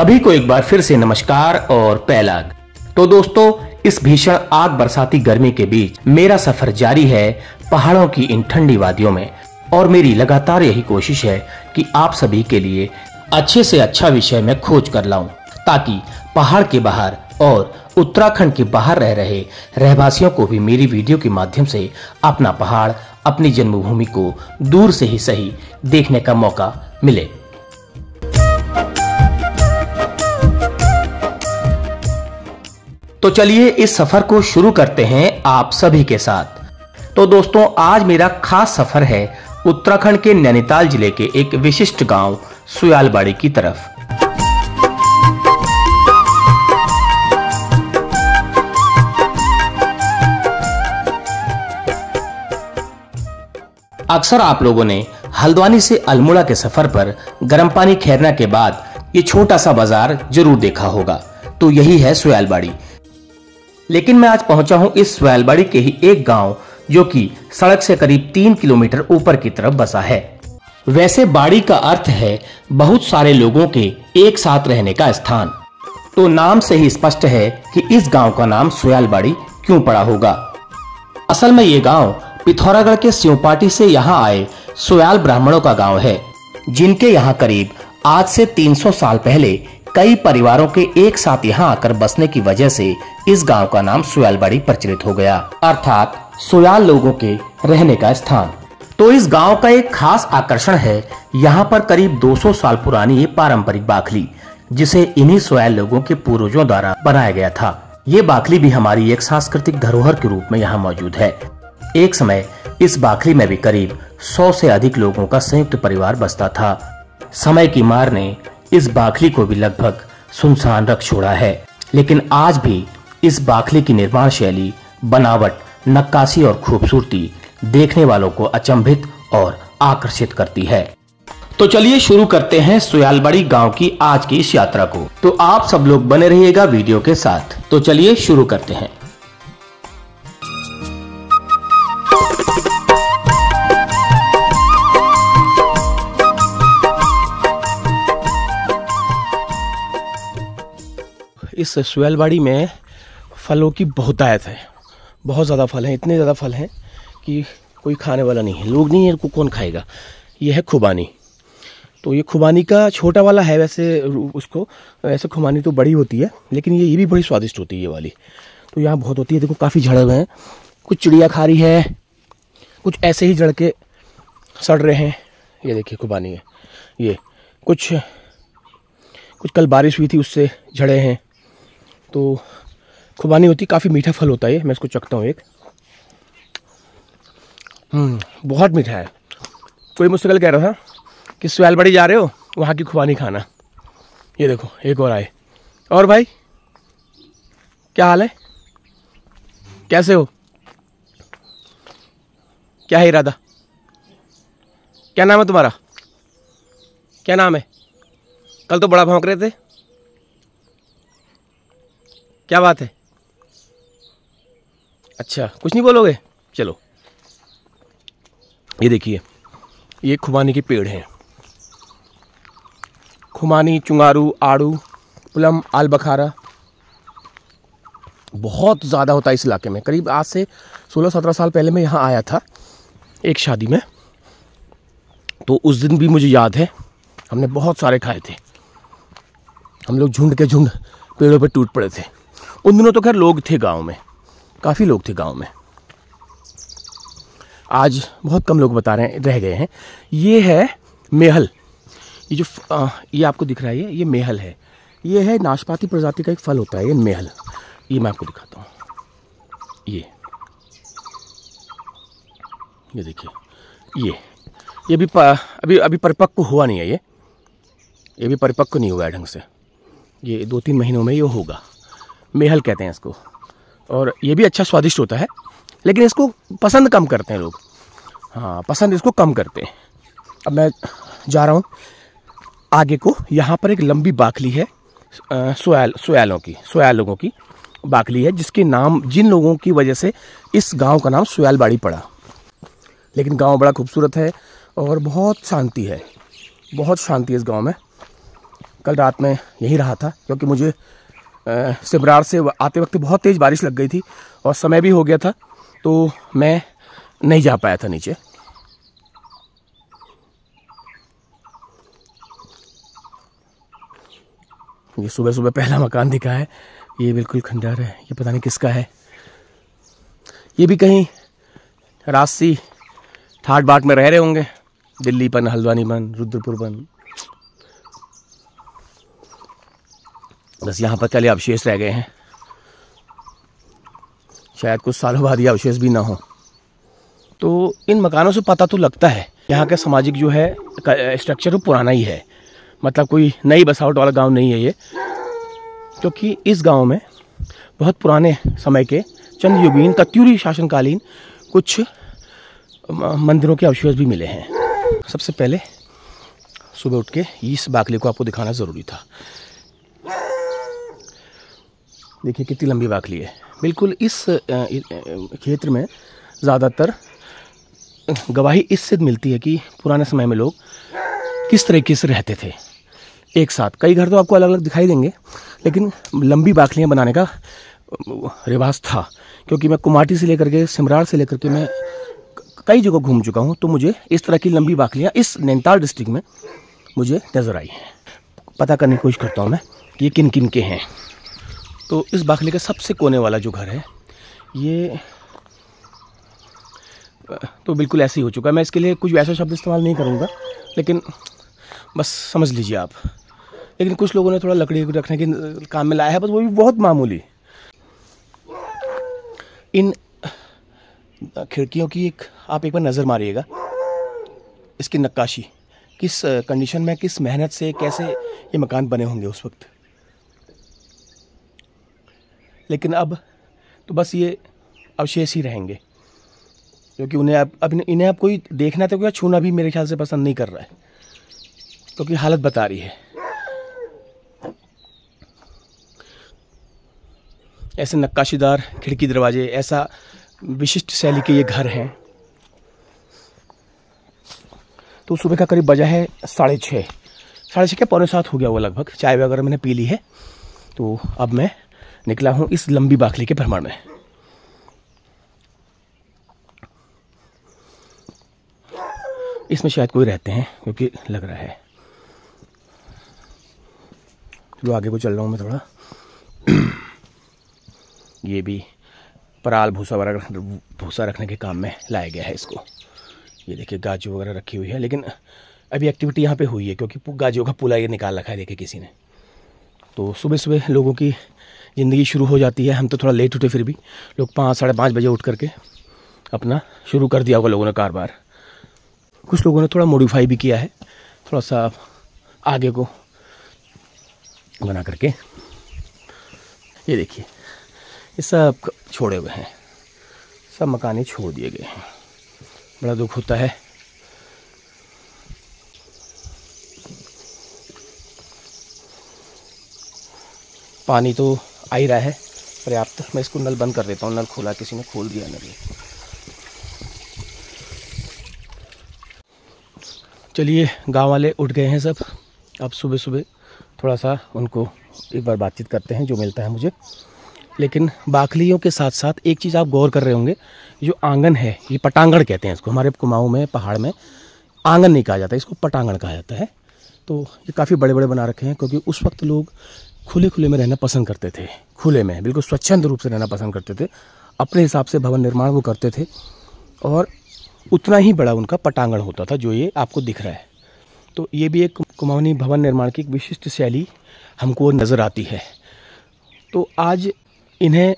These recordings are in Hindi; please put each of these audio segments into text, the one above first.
सभी को एक बार फिर से नमस्कार और पैलाग। तो दोस्तों, इस भीषण आग बरसाती गर्मी के बीच मेरा सफर जारी है पहाड़ों की इन ठंडी वादियों में, और मेरी लगातार यही कोशिश है कि आप सभी के लिए अच्छे से अच्छा विषय मैं खोज कर लाऊं, ताकि पहाड़ के बाहर और उत्तराखंड के बाहर रह रहे रहवासियों को भी मेरी वीडियो के माध्यम से अपना पहाड़, अपनी जन्मभूमि को दूर से ही सही देखने का मौका मिले। तो चलिए इस सफर को शुरू करते हैं आप सभी के साथ। तो दोस्तों, आज मेरा खास सफर है उत्तराखंड के नैनीताल जिले के एक विशिष्ट गांव सुयालबाड़ी की तरफ। अक्सर आप लोगों ने हल्द्वानी से अल्मोड़ा के सफर पर गर्म पानी खैरना के बाद ये छोटा सा बाजार जरूर देखा होगा। तो यही है सुयालबाड़ी। लेकिन मैं आज पहुंचा हूं इस सुयालबाड़ी के ही एक गांव जो कि सड़क से करीब 3 किलोमीटर ऊपर की तरफ बसा है। वैसे बाड़ी का अर्थ है बहुत सारे लोगों के एक साथ रहने का स्थान। तो नाम से ही स्पष्ट है कि इस गांव का नाम सुयालबाड़ी क्यों पड़ा होगा। असल में ये गांव पिथौरागढ़ के स्योपाटी से यहाँ आए सुयाल ब्राह्मणों का गांव है, जिनके यहाँ करीब आज से 300 साल पहले कई परिवारों के एक साथ यहाँ आकर बसने की वजह से इस गांव का नाम सुयालबाड़ी प्रचलित हो गया, अर्थात सुयाल लोगों के रहने का स्थान। तो इस गांव का एक खास आकर्षण है यहाँ पर करीब 200 साल पुरानी ये पारंपरिक बाखली, जिसे इन्हीं सुयाल लोगों के पूर्वजों द्वारा बनाया गया था। ये बाखली भी हमारी एक सांस्कृतिक धरोहर के रूप में यहाँ मौजूद है। एक समय इस बाखली में भी करीब 100 से अधिक लोगों का संयुक्त परिवार बसता था। समय की मार ने इस बाखली को भी लगभग सुनसान रख छोड़ा है, लेकिन आज भी इस बाखली की निर्माण शैली, बनावट, नक्काशी और खूबसूरती देखने वालों को अचंभित और आकर्षित करती है। तो चलिए शुरू करते हैं सुयालबाड़ी गांव की आज की इस यात्रा को। तो आप सब लोग बने रहिएगा वीडियो के साथ। तो चलिए शुरू करते हैं। इस सुयालबाड़ी में फलों की बहुतायत है, बहुत ज़्यादा फल हैं, इतने ज़्यादा फल हैं कि कोई खाने वाला नहीं है, लोग नहीं है, इनको कौन खाएगा। ये है खुबानी। तो ये खुबानी का छोटा वाला है, वैसे उसको वैसे खुबानी तो बड़ी होती है, लेकिन ये भी बड़ी स्वादिष्ट होती है ये वाली। तो यहाँ बहुत होती है। देखो काफ़ी झड़े हुए हैं, कुछ चिड़िया खा रही है, कुछ ऐसे ही जड़ के सड़ रहे हैं। ये देखिए खुबानी है। ये कुछ कल बारिश हुई थी उससे झड़े हैं। तो खुबानी होती, काफ़ी मीठा फल होता है। मैं इसको चखता हूँ एक। बहुत मीठा है। कोई मुझसे कल कह रहा था कि सुयालबाड़ी जा रहे हो, वहाँ की खुबानी खाना। ये देखो एक और आए। और भाई क्या हाल है, कैसे हो, क्या है इरादा, क्या नाम है तुम्हारा, क्या नाम है? कल तो बड़ा भौंक रहे थे, क्या बात है? अच्छा कुछ नहीं बोलोगे? चलो ये देखिए, ये खुबानी के पेड़ हैं। खुमानी, चुंगारू, आड़ू, पुलम, आलबखारा बहुत ज़्यादा होता है इस इलाके में। करीब आज से 16-17 साल पहले मैं यहाँ आया था एक शादी में, तो उस दिन भी मुझे याद है हमने बहुत सारे खाए थे। हम लोग झुंड के झुंड पेड़ों पे टूट पड़े थे। उन दिनों तो खैर लोग थे गांव में, काफ़ी लोग थे गांव में। आज बहुत कम लोग बता रह गए हैं। ये है मेहल। ये जो ये आपको दिख रहा है, ये मेहल है। ये है नाशपाती प्रजाति का एक फल होता है ये मेहल। ये मैं आपको दिखाता हूँ। ये देखिए, ये भी अभी परिपक्व हुआ नहीं है। ये भी परिपक्व नहीं हुआ है ढंग से। ये 2-3 महीनों में ये होगा। मेहल कहते हैं इसको। और ये भी अच्छा स्वादिष्ट होता है, लेकिन इसको पसंद कम करते हैं लोग। हाँ, पसंद इसको कम करते हैं। अब मैं जा रहा हूँ आगे को। यहाँ पर एक लंबी बाखली है सुयाल लोगों की बाखली है, जिसके नाम, जिन लोगों की वजह से इस गांव का नाम सुयालबाड़ी पड़ा। लेकिन गांव बड़ा खूबसूरत है और बहुत शांति है, बहुत शांति है इस गांव में। कल रात में यहीं रहा था, क्योंकि मुझे सिमरार से आते वक्त बहुत तेज़ बारिश लग गई थी और समय भी हो गया था, तो मैं नहीं जा पाया था नीचे। ये सुबह सुबह पहला मकान दिखा है, ये बिल्कुल खंडहर है, ये पता नहीं किसका है। ये भी कहीं राजसी ठाट बाट में रह रहे होंगे, दिल्लीपन, हल्द्वानीपन, रुद्रपुरपन। बस यहाँ पर कल अवशेष रह गए हैं, शायद कुछ सालों बाद ये अवशेष भी ना हो। तो इन मकानों से पता तो लगता है यहाँ का सामाजिक जो है स्ट्रक्चर वो पुराना ही है, मतलब कोई नई बसावट वाला गांव नहीं है ये, क्योंकि इस गांव में बहुत पुराने समय के चंद्रयुगीन तत्यूरी शासनकालीन कुछ मंदिरों के अवशेष भी मिले हैं। सबसे पहले सुबह उठ के इस बाकली को आपको दिखाना ज़रूरी था। देखिए कितनी लंबी बाकली है। बिल्कुल इस क्षेत्र में ज़्यादातर गवाही इससे मिलती है कि पुराने समय में लोग किस तरीके से रहते थे एक साथ। कई घर तो आपको अलग अलग दिखाई देंगे, लेकिन लंबी बाखलियाँ बनाने का रिवाज था, क्योंकि मैं कुमाटी से लेकर के सिमरार से लेकर के मैं कई जगह घूम चुका हूँ, तो मुझे इस तरह की लंबी बाखलियाँ इस नैनीताल डिस्ट्रिक्ट में मुझे नज़र आई हैं। पता करने की कोशिश करता हूँ मैं कि ये किन किन के हैं। तो इस बाखली का सबसे कोने वाला जो घर है ये तो बिल्कुल ऐसे ही हो चुका है। मैं इसके लिए कुछ वैसा शब्द इस्तेमाल नहीं करूँगा, लेकिन बस समझ लीजिए आप। लेकिन कुछ लोगों ने थोड़ा लकड़ी रखने के काम में लाया है, बस वो भी बहुत मामूली। इन खिड़कियों की आप एक बार नज़र मारिएगा, इसकी नक्काशी किस कंडीशन में, किस मेहनत से कैसे ये मकान बने होंगे उस वक्त। लेकिन अब तो बस ये अवशेष ही रहेंगे, क्योंकि इन्हें अब कोई देखना तो क्या छूना भी मेरे ख्याल से पसंद नहीं कर रहा है, क्योंकि हालत बता रही है। ऐसे नक्काशीदार खिड़की दरवाजे, ऐसा विशिष्ट शैली के ये घर हैं। तो सुबह का करीब बजा है 6:30 क्या 6:45 हो गया हुआ लगभग। चाय वगैरह मैंने पी ली है, तो अब मैं निकला हूँ इस लंबी बाखली के भ्रमण में। इसमें शायद कोई रहते हैं, क्योंकि लग रहा है। चलो आगे को चल रहा हूँ मैं थोड़ा। ये भी पराल भूसा वगैरह भूसा रखने के काम में लाया गया है इसको। ये देखिए गाजू वगैरह रखी हुई है, लेकिन अभी एक्टिविटी यहाँ पे हुई है, क्योंकि गाजू का पुला ये निकाल रखा है देखिए किसी ने। तो सुबह सुबह लोगों की ज़िंदगी शुरू हो जाती है। हम तो थोड़ा लेट उठे, फिर भी लोग 5 साढ़े 5 बजे उठ करके अपना शुरू कर दिया होगा लोगों ने कारोबार। कुछ लोगों ने थोड़ा मॉडिफाई भी किया है, थोड़ा सा आगे को बना करके। ये देखिए ये सब छोड़े हुए हैं, सब मकान ही छोड़ दिए गए हैं। बड़ा दुख होता है। पानी तो आ ही रहा है पर्याप्त। मैं इसको नल बंद कर देता हूँ, नल खोला किसी ने खोल दिया नल। चलिए गांव वाले उठ गए हैं सब। अब सुबह सुबह थोड़ा सा उनको एक बार बातचीत करते हैं जो मिलता है मुझे। लेकिन बाखलियों के साथ साथ एक चीज़ आप गौर कर रहे होंगे, जो आंगन है, ये पटांगण कहते हैं इसको। हमारे कुमाऊं में, पहाड़ में आंगन नहीं कहा जाता, इसको पटांगण कहा जाता है। तो ये काफ़ी बड़े बड़े बना रखे हैं, क्योंकि उस वक्त लोग खुले खुले में रहना पसंद करते थे। खुले में बिल्कुल स्वच्छंद रूप से रहना पसंद करते थे। अपने हिसाब से भवन निर्माण वो करते थे, और उतना ही बड़ा उनका पटांगण होता था जो ये आपको दिख रहा है। तो ये भी एक कुमाऊनी भवन निर्माण की एक विशिष्ट शैली हमको नज़र आती है। तो आज इन्हें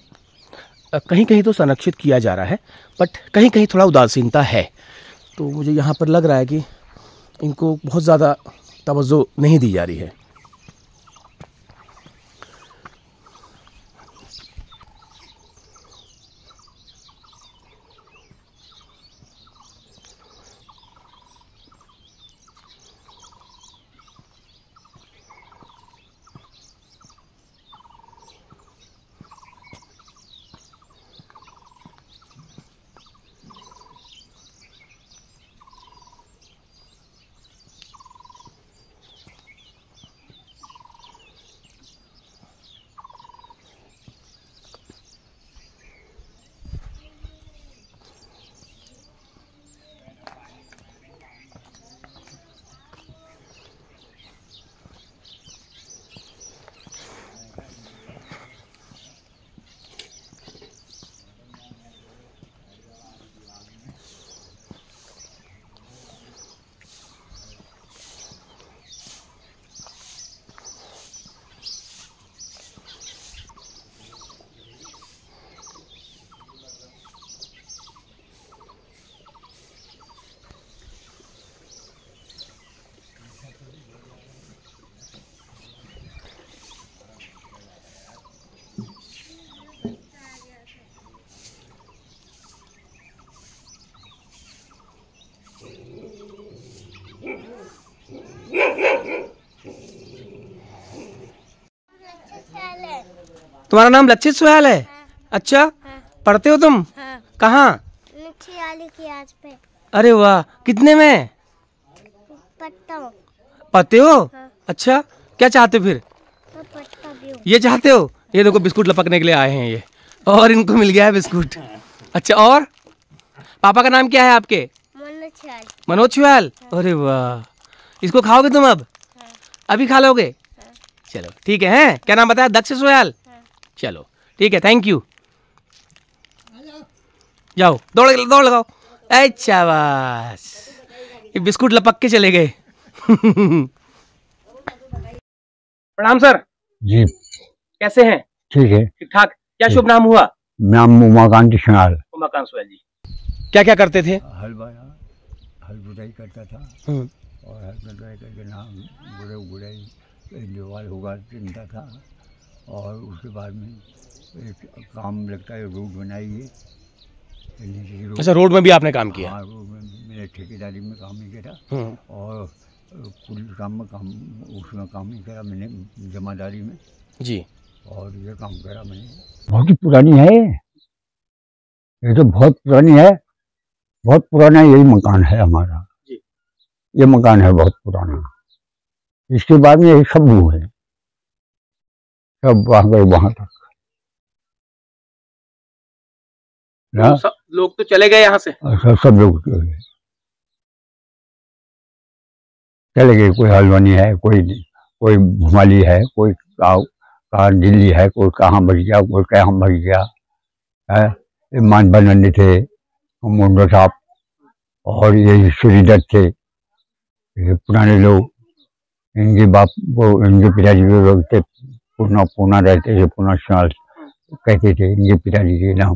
कहीं कहीं तो संरक्षित किया जा रहा है, बट कहीं कहीं थोड़ा उदासीनता है। तो मुझे यहाँ पर लग रहा है कि इनको बहुत ज़्यादा तवज्जो नहीं दी जा रही है। तुम्हारा नाम लक्षित सोयाल है? अच्छा, पढ़ते हो तुम? कहाँ? पे। अरे वाह, कितने में? पढ़ते हो? अच्छा, क्या चाहते हो फिर? ये चाहते हो? ये देखो बिस्कुट लपकने के लिए आए हैं ये, और इनको मिल गया है बिस्कुट। अच्छा, और पापा का नाम क्या है आपके? मनोज छुयाल। अरे वाह, इसको खाओगे तुम अब? अभी खा लोगे? चलो ठीक है। हैं, क्या नाम बताया? दक्ष सोयाल। चलो ठीक है, थैंक यू। जाओ, दौड़ लगाओ। अच्छा बस, ये बिस्कुट लपक के चले गए। प्रणाम सर जी। कैसे हैं? ठीक है। ठीक ठाक। क्या शुभ नाम हुआ? नाम उमाकांत सोयाल। उमाकांत सोयाल जी, क्या क्या करते थे? हल बुराई करता था, और हल बुराई करके नाम गुड़ाई दीवार होगा चिंता था, और उसके बाद में एक काम लगता है, रोड बनाइए। अच्छा, रोड में भी आपने काम किया? हाँ, रोड में मैंने ठेकेदारी में काम ही किया, और पुलिस काम में उसमें काम ही करा मैंने, जमादारी में जी, और ये काम करा मैंने। बहुत ही पुरानी है ये तो, बहुत पुरानी है, बहुत पुराना यही मकान है हमारा जी। ये मकान है बहुत पुराना। इसके बाद में यही सब हुए हैं, सब वहां तक। तो सब लोग तो चले गए यहाँ से? सब लोग चले गए। कोई हल्द्वानी है, कोई भुमाली है, कोई कहाँ दिल्ली है, कोई कहाँ बच गया, कोई कहाँ बच गया है। मान बनंदे थे मुंडो साहब, और ये श्रीदत्त थे, ये पुराने लोग। इनके बाप वो, इनके पिताजी के लोग थे, पूना रहते थे, पूना साल कहते थे इनके पिताजी के नाम।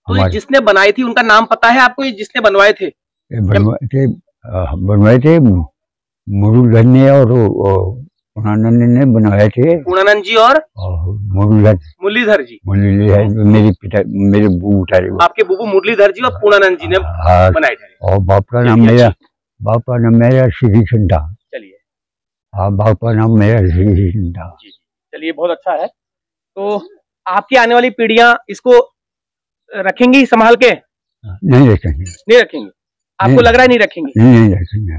तो जिसने बनाई थी उनका नाम पता है आपको? ये जिसने बनवाए थे? बनवाए थे मुरुगन ने, और पूर्णानंद ने बनवाए थे। पूर्णानंद जी और मुरलीधर जी। मेरे बुबू थे। आपके बुबू मुरलीधर जी और पूर्णानंद जी ने बनाए थे। और बाप का नाम मेरा श्री कृष्ण था। चलिए, हाँ, बाप का नाम मेरा श्री कृष्ण था। चलिए, बहुत अच्छा है। तो आपकी आने वाली पीढ़ियां इसको रखेंगी संभाल के? नहीं रखेंगे। नहीं रखेंगे? आपको लग रहा है नहीं रखेंगे? नहीं रखेंगे।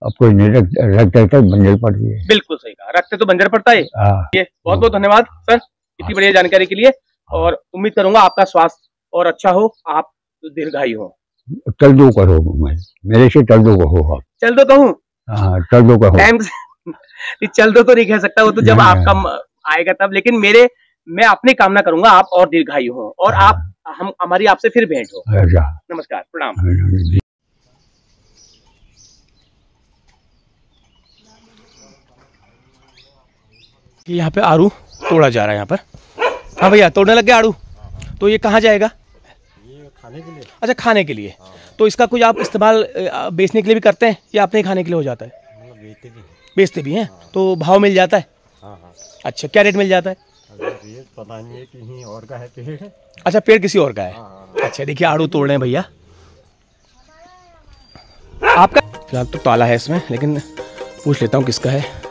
अब कोई नहीं रखता तो बंजर पड़ती है। बिल्कुल सही कहा, रखते तो बंजर पड़ता है। ये बहुत बहुत धन्यवाद सर इतनी बढ़िया जानकारी के लिए, और उम्मीद करूंगा आपका स्वास्थ्य और अच्छा हो, आप दीर्घायु हो। चल दो करो, मेरे से चल दो कहो। चल दो कहूँ? हाँ, चल दो कहो। टाइम से चल दो तो नहीं कह सकता, वो तो जब आपका आएगा तब। लेकिन मैं अपनी कामना करूंगा आप और दीर्घायु हो, और आप हमारी आपसे फिर भेंट हो। नमस्कार, प्रणाम। यहाँ पे आड़ू तोड़ा जा रहा है यहाँ पर। हाँ भैया, तोड़ने लग गया आड़ू। तो ये कहाँ जाएगा? ये खाने के लिए। अच्छा, खाने के लिए। तो इसका कुछ आप इस्तेमाल बेचने के लिए भी करते हैं, या अपने खाने के लिए हो जाता है? बेचते भी हैं। तो भाव मिल जाता है? हाँ। अच्छा, क्या रेट मिल जाता है? रेट पता नहीं है, कहीं और का है पेड़। अच्छा, पेड़ किसी और का है। अच्छा, देखिए आड़ू तोड़ रहे हैं भैया। आपका फिलहाल तो ताला है इसमें, लेकिन पूछ लेता हूँ किसका है।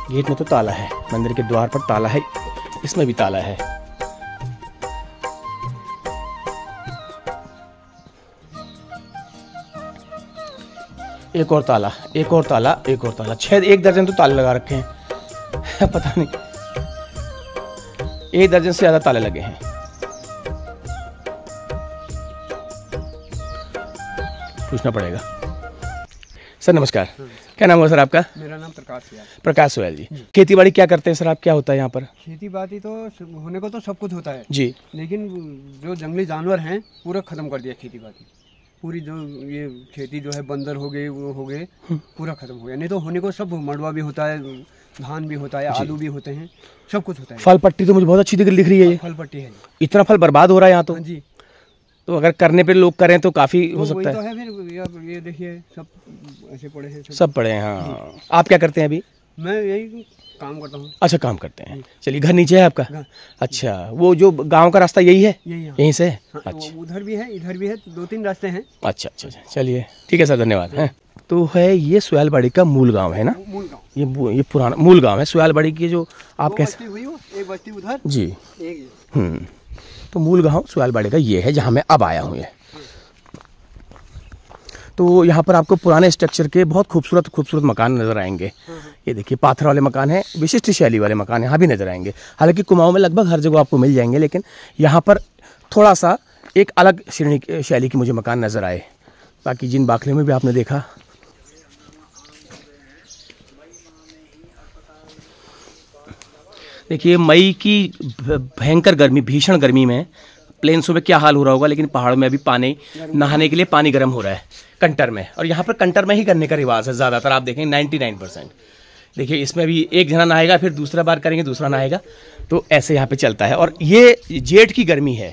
गेट में तो ताला है, मंदिर के द्वार पर ताला है, इसमें भी ताला है। एक और ताला, एक और ताला, एक और ताला। 1 दर्जन तो ताले लगा रखे हैं। पता नहीं, 1 दर्जन से ज्यादा ताले लगे हैं। पूछना पड़ेगा। सर नमस्कार, क्या नाम हुआ सर आपका? मेरा नाम प्रकाश सोयाल। प्रकाश सोयाल जी। खेती बाड़ी क्या करते हैं सर आप? क्या होता है यहाँ पर? खेती बाड़ी तो होने को तो सब कुछ होता है जी, लेकिन जो जंगली जानवर हैं पूरा खत्म कर दिया खेती बाड़ी। पूरी जो ये खेती जो है, बंदर हो गए, वो हो गए, पूरा खत्म हो गया। नहीं तो होने को सब, मड़वा भी होता है, धान भी होता है, आलू भी होते हैं, सब कुछ होता है। फल पट्टी तो मुझे बहुत अच्छी दिख रही है। ये फल पट्टी है। इतना फल बर्बाद हो रहा है यहाँ तो? जी। तो अगर करने पे लोग करें तो काफी हो सकता है। तो है फिर, ये देखिए सब ऐसे पड़े हैं, सब पड़े हैं। हाँ, आप क्या करते हैं अभी? मैं यही काम करता हूँ। अच्छा, काम करते हैं। चलिए, घर नीचे है आपका? घर। अच्छा, वो जो गांव का रास्ता यही है? यही है। यहीं से? हाँ, अच्छा वो उधर भी है, इधर भी है, तो 2-3 रास्ते हैं। अच्छा अच्छा अच्छा, चलिए ठीक है सर, धन्यवाद। हैं तो है ये सुयालबाड़ी का मूल गांव है ना? मूल गाँव। ये पुराना मूल गांव है सुयालबाड़ी की, जो आप 2 कैसे? बस्ती हुई हो, एक बस्ती उधर, जी। एक ये। तो मूल गांव सुयालबाड़ी का ये है जहाँ मैं अब आया हूँ। ये तो यहाँ पर आपको पुराने स्ट्रक्चर के बहुत खूबसूरत खूबसूरत मकान नज़र आएंगे। ये देखिए, पाथर वाले मकान हैं, विशिष्ट शैली वाले मकान यहाँ भी नज़र आएंगे। हालांकि कुमाऊं में लगभग हर जगह आपको मिल जाएंगे, लेकिन यहाँ पर थोड़ा सा एक अलग श्रेणी शैली की मुझे मकान नज़र आए। बाकी जिन बाखले में भी आपने देखा, देखिए मई की भयंकर गर्मी, भीषण गर्मी में प्लेन्सों में क्या हाल हो रहा होगा, लेकिन पहाड़ों में अभी पानी, नहाने के लिए पानी गर्म हो रहा है कंटर में, और यहाँ पर कंटर में ही करने का रिवाज है ज़्यादातर। आप देखें 99%। देखिए, इसमें अभी एक जना नहाएगा, फिर दूसरा बार करेंगे, दूसरा नहाएगा, तो ऐसे यहाँ पे चलता है। और ये जेठ की गर्मी है।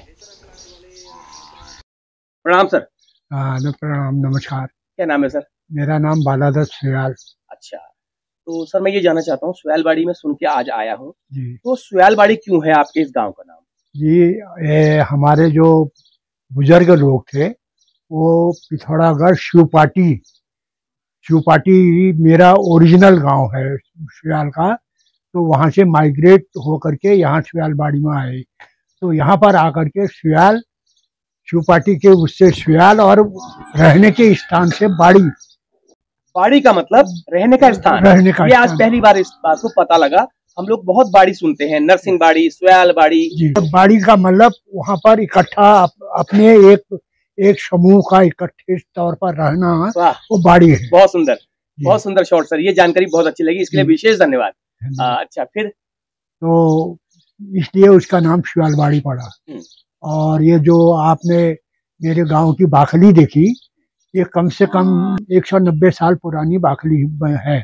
प्रणाम सर। प्रणाम, नमस्कार। क्या नाम है सर? मेरा नाम बालादत्त सुयाल। अच्छा, तो सर मैं ये जानना चाहता हूँ, सुयालबाड़ी में सुन के आज आया हूँ, जी तो सुयालबाड़ी क्यों है आपके इस गाँव का नाम? जी, हमारे जो बुजुर्ग लोग थे वो पिथौरागढ़ शिवपाटी मेरा ओरिजिनल गांव है सुयाल का। तो वहाँ से माइग्रेट होकर के यहाँ सुयालबाड़ी में आए। तो यहाँ पर आकर के शिवपाटी के उससे सुयाल, और रहने के स्थान से बाड़ी का मतलब रहने का स्थान। रहने का ये आज स्थान। पहली बार इस बात को पता लगा। हम लोग बहुत बाड़ी सुनते हैं, नरसिंह बाड़ी, सुयाल बाड़ी। जी, बाड़ी का मतलब वहाँ पर इकट्ठा अपने एक समूह का इकट्ठे तौर पर रहना, वाह, वो बाड़ी है। बहुत सुंदर, बहुत सुंदर शॉर्ट सर, ये जानकारी बहुत अच्छी लगी, इसके लिए विशेष धन्यवाद। अच्छा, फिर तो इसलिए उसका नाम सुयालबाड़ी पड़ा। और ये जो आपने मेरे गांव की बाखली देखी, ये कम से कम 190 साल पुरानी बाखली है।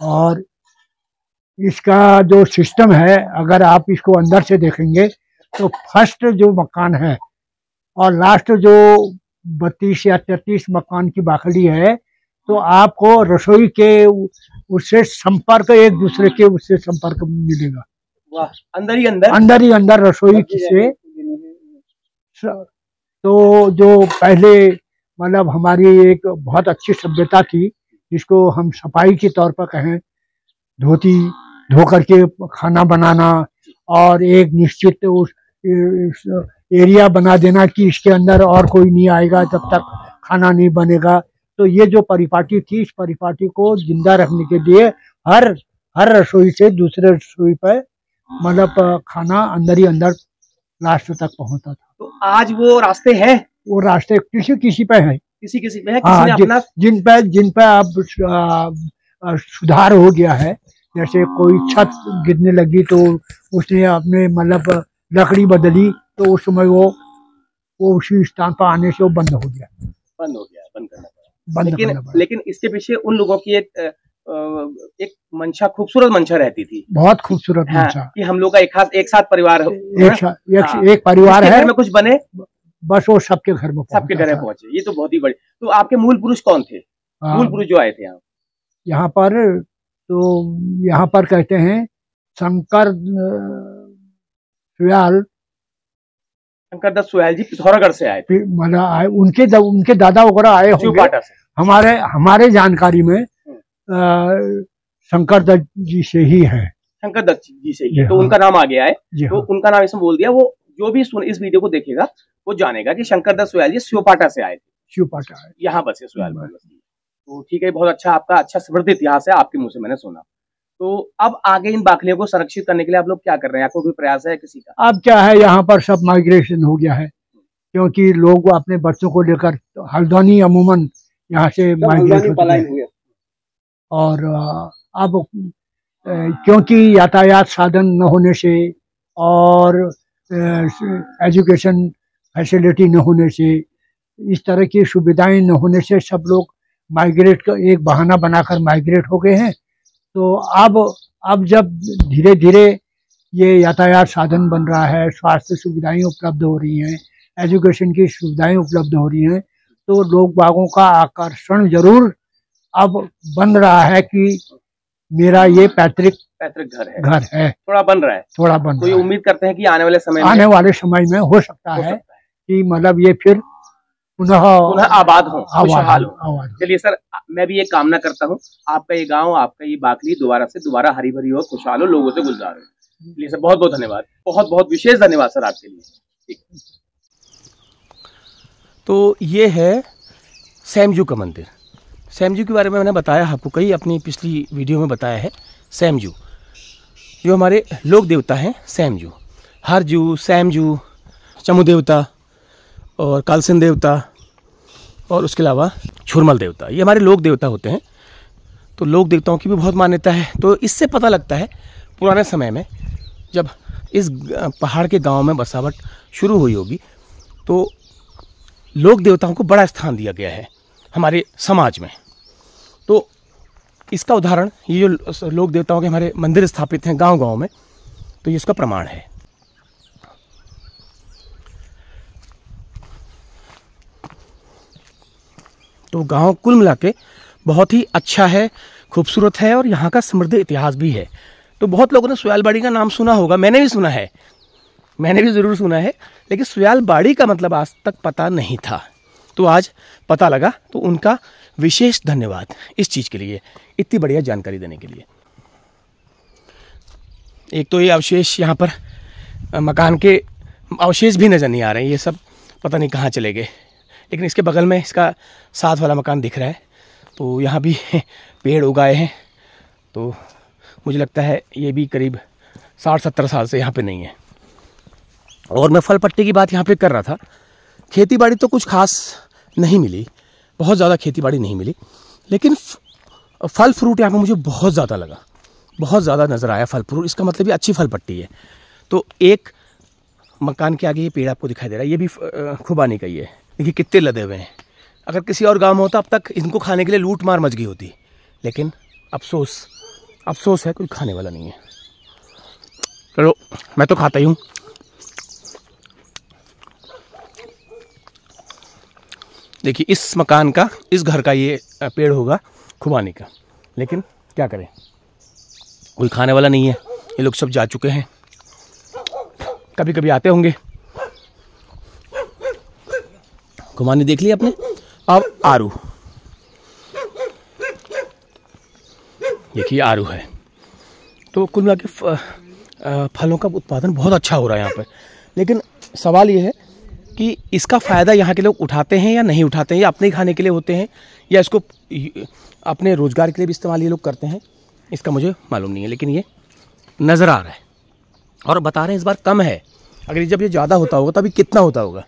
और इसका जो सिस्टम है, अगर आप इसको अंदर से देखेंगे तो फर्स्ट जो मकान है और लास्ट जो 32 या 33 मकान की बाखली है, तो आपको रसोई के उससे संपर्क, एक दूसरे के उससे संपर्क मिलेगा। वाह, अंदर ही अंदर रसोई से। तो जो पहले मतलब हमारी एक बहुत अच्छी सभ्यता थी, जिसको हम सफाई के तौर पर कहें, धोती धो करके खाना बनाना, और एक निश्चित उस एरिया बना देना कि इसके अंदर और कोई नहीं आएगा जब तक खाना नहीं बनेगा। तो ये जो परिपाटी थी, इस परिपाटी को जिंदा रखने के लिए हर रसोई से दूसरे रसोई पर मतलब खाना अंदर ही अंदर लास्ट तक पहुंचता था। तो आज वो रास्ते हैं? वो रास्ते किसी पे है, किसी पे है, किसी ने अपना जिन पे अब सुधार हो गया है। जैसे कोई छत गिरने लगी तो उसने अपने मतलब लकड़ी बदली, तो उस समय वो उसी स्थान पर आने से वो बंद हो गया, बंद करना पड़ा। लेकिन इसके पीछे उन लोगों की एक मंशा, खूबसूरत मंशा रहती थी, बहुत खूबसूरत मंशा, कि हम लोग का एक साथ परिवार एक परिवार है, में कुछ बने, बस वो सबके घर में पहुंचे। ये तो बहुत ही बड़ी। तो आपके मूल पुरुष कौन थे? मूल पुरुष जो आए थे यहाँ पर, तो यहाँ पर कहते हैं शंकर दत्त सुयाल जी पिथौरागढ़ से आए थे। मतलब आए, उनके दादा वगैरह आए होंगे। हमारे जानकारी में शंकर दत्त जी से ही है। शंकर दत्त जी से ही, तो उनका नाम आ गया है, तो उनका नाम इसमें बोल दिया। वो जो भी इस वीडियो को देखेगा वो जानेगा कि शंकर दत्त सुयाल जी शिवपाटा से आए थे। शिवपाटा यहाँ बसे सुयाल। तो ठीक है, बहुत अच्छा, आपका अच्छा समृद्ध इतिहास है, आपके मुंह से मैंने सुना। तो अब आगे इन बाखलियों को संरक्षित करने के लिए आप लोग क्या कर रहे हैं? आपको कोई प्रयास है किसी का? अब क्या है, यहाँ पर सब माइग्रेशन हो गया है, क्योंकि लोग अपने बच्चों को लेकर हल्द्वानी अमूमन यहाँ से माइग्रेट होते हैं। और अब क्योंकि यातायात साधन न होने से और एजुकेशन फैसिलिटी न होने से, इस तरह की सुविधाएं न होने से सब लोग माइग्रेट का एक बहाना बनाकर माइग्रेट हो गए हैं। तो अब जब धीरे धीरे ये यातायात साधन बन रहा है, स्वास्थ्य सुविधाएं उपलब्ध हो रही हैं, एजुकेशन की सुविधाएं उपलब्ध हो रही हैं, तो लोग बागों का आकर्षण जरूर अब बन रहा है कि मेरा ये पैतृक घर है, घर है, थोड़ा बन रहा है, थोड़ा बन तो ये रहा है। उम्मीद करते हैं कि आने वाले समय आने वाले समय में हो सकता है कि मतलब ये फिर पुनः आबाद हो, खुशहाल हो। आबाद। चलिए सर, मैं भी ये कामना करता हूँ आपका ये गांव, आपका ये बाकली दोबारा हरी भरी हो, खुशहाल हो, लोगों से गुलजार हो। चलिए सर, बहुत बहुत धन्यवाद, बहुत बहुत विशेष धन्यवाद सर आपके लिए। तो ये है सैमजू का मंदिर। सैमजू के बारे में मैंने बताया आपको, कई अपनी पिछली वीडियो में बताया है। सैमजू जो हमारे लोक देवता हैं, सैमजू, हरजू, सैमजू, चमू देवता और कालसन देवता और उसके अलावा छुरमल देवता, ये हमारे लोक देवता होते हैं। तो लोक देवताओं की भी बहुत मान्यता है। तो इससे पता लगता है पुराने समय में जब इस पहाड़ के गांव में बसावट शुरू हुई होगी तो लोक देवताओं को बड़ा स्थान दिया गया है हमारे समाज में। तो इसका उदाहरण ये जो लोक देवताओं के हमारे मंदिर स्थापित हैं गांव-गांव में, तो ये इसका प्रमाण है। तो गांव कुल मिला के बहुत ही अच्छा है, खूबसूरत है और यहाँ का समृद्ध इतिहास भी है। तो बहुत लोगों ने सुयालबाड़ी का नाम सुना होगा, मैंने भी सुना है, मैंने भी ज़रूर सुना है, लेकिन सुयालबाड़ी का मतलब आज तक पता नहीं था। तो आज पता लगा, तो उनका विशेष धन्यवाद इस चीज़ के लिए, इतनी बढ़िया जानकारी देने के लिए। एक तो ये अवशेष, यहाँ पर मकान के अवशेष भी नज़र नहीं आ रहे हैं, ये सब पता नहीं कहाँ चले गए। लेकिन इसके बगल में इसका साथ वाला मकान दिख रहा है, तो यहाँ भी पेड़ उगाए हैं। तो मुझे लगता है ये भी करीब 60-70 साल से यहाँ पे नहीं है। और मैं फल पट्टी की बात यहाँ पे कर रहा था। खेती बाड़ी तो कुछ खास नहीं मिली, बहुत ज़्यादा खेती बाड़ी नहीं मिली, लेकिन फल फ्रूट यहाँ पे मुझे बहुत ज़्यादा लगा, बहुत ज़्यादा नज़र आया फल फ्रूट। इसका मतलब ये अच्छी फल पट्टी है। तो एक मकान के आगे ये पेड़ आपको दिखाई दे रहा है, ये भी खुबानी का ही है। देखिए कितने लदे हुए हैं। अगर किसी और गांव में होता अब तक इनको खाने के लिए लूट मार मच गई होती, लेकिन अफसोस है कोई खाने वाला नहीं है। चलो मैं तो खाता ही हूँ। देखिए इस मकान का, इस घर का ये पेड़ होगा खुबानी का, लेकिन क्या करें, कोई खाने वाला नहीं है। ये लोग सब जा चुके हैं, कभी कभी आते होंगे। खुबानी देख लिया आपने। अब आरू, देखिए आरू है। तो कुल मिला के फलों का उत्पादन बहुत अच्छा हो रहा है यहाँ पर। लेकिन सवाल ये है कि इसका फ़ायदा यहाँ के लोग उठाते हैं या नहीं उठाते हैं, या अपने खाने के लिए होते हैं या इसको अपने रोज़गार के लिए भी इस्तेमाल ये लोग करते हैं, इसका मुझे मालूम नहीं है। लेकिन ये नज़र आ रहा है और बता रहे हैं इस बार कम है। अगर जब ये ज़्यादा होता होगा तभी कितना होता होगा।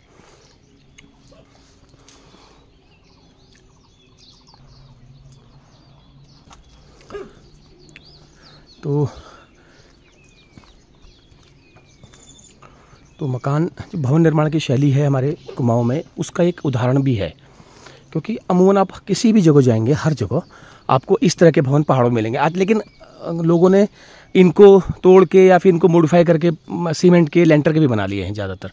तो मकान, जो भवन निर्माण की शैली है हमारे कुमाऊं में, उसका एक उदाहरण भी है। क्योंकि अमूमन आप किसी भी जगह जाएंगे, हर जगह आपको इस तरह के भवन पहाड़ों में मिलेंगे आज। लेकिन लोगों ने इनको तोड़ के या फिर इनको मॉडिफाई करके सीमेंट के, लेंटर के भी बना लिए हैं ज़्यादातर।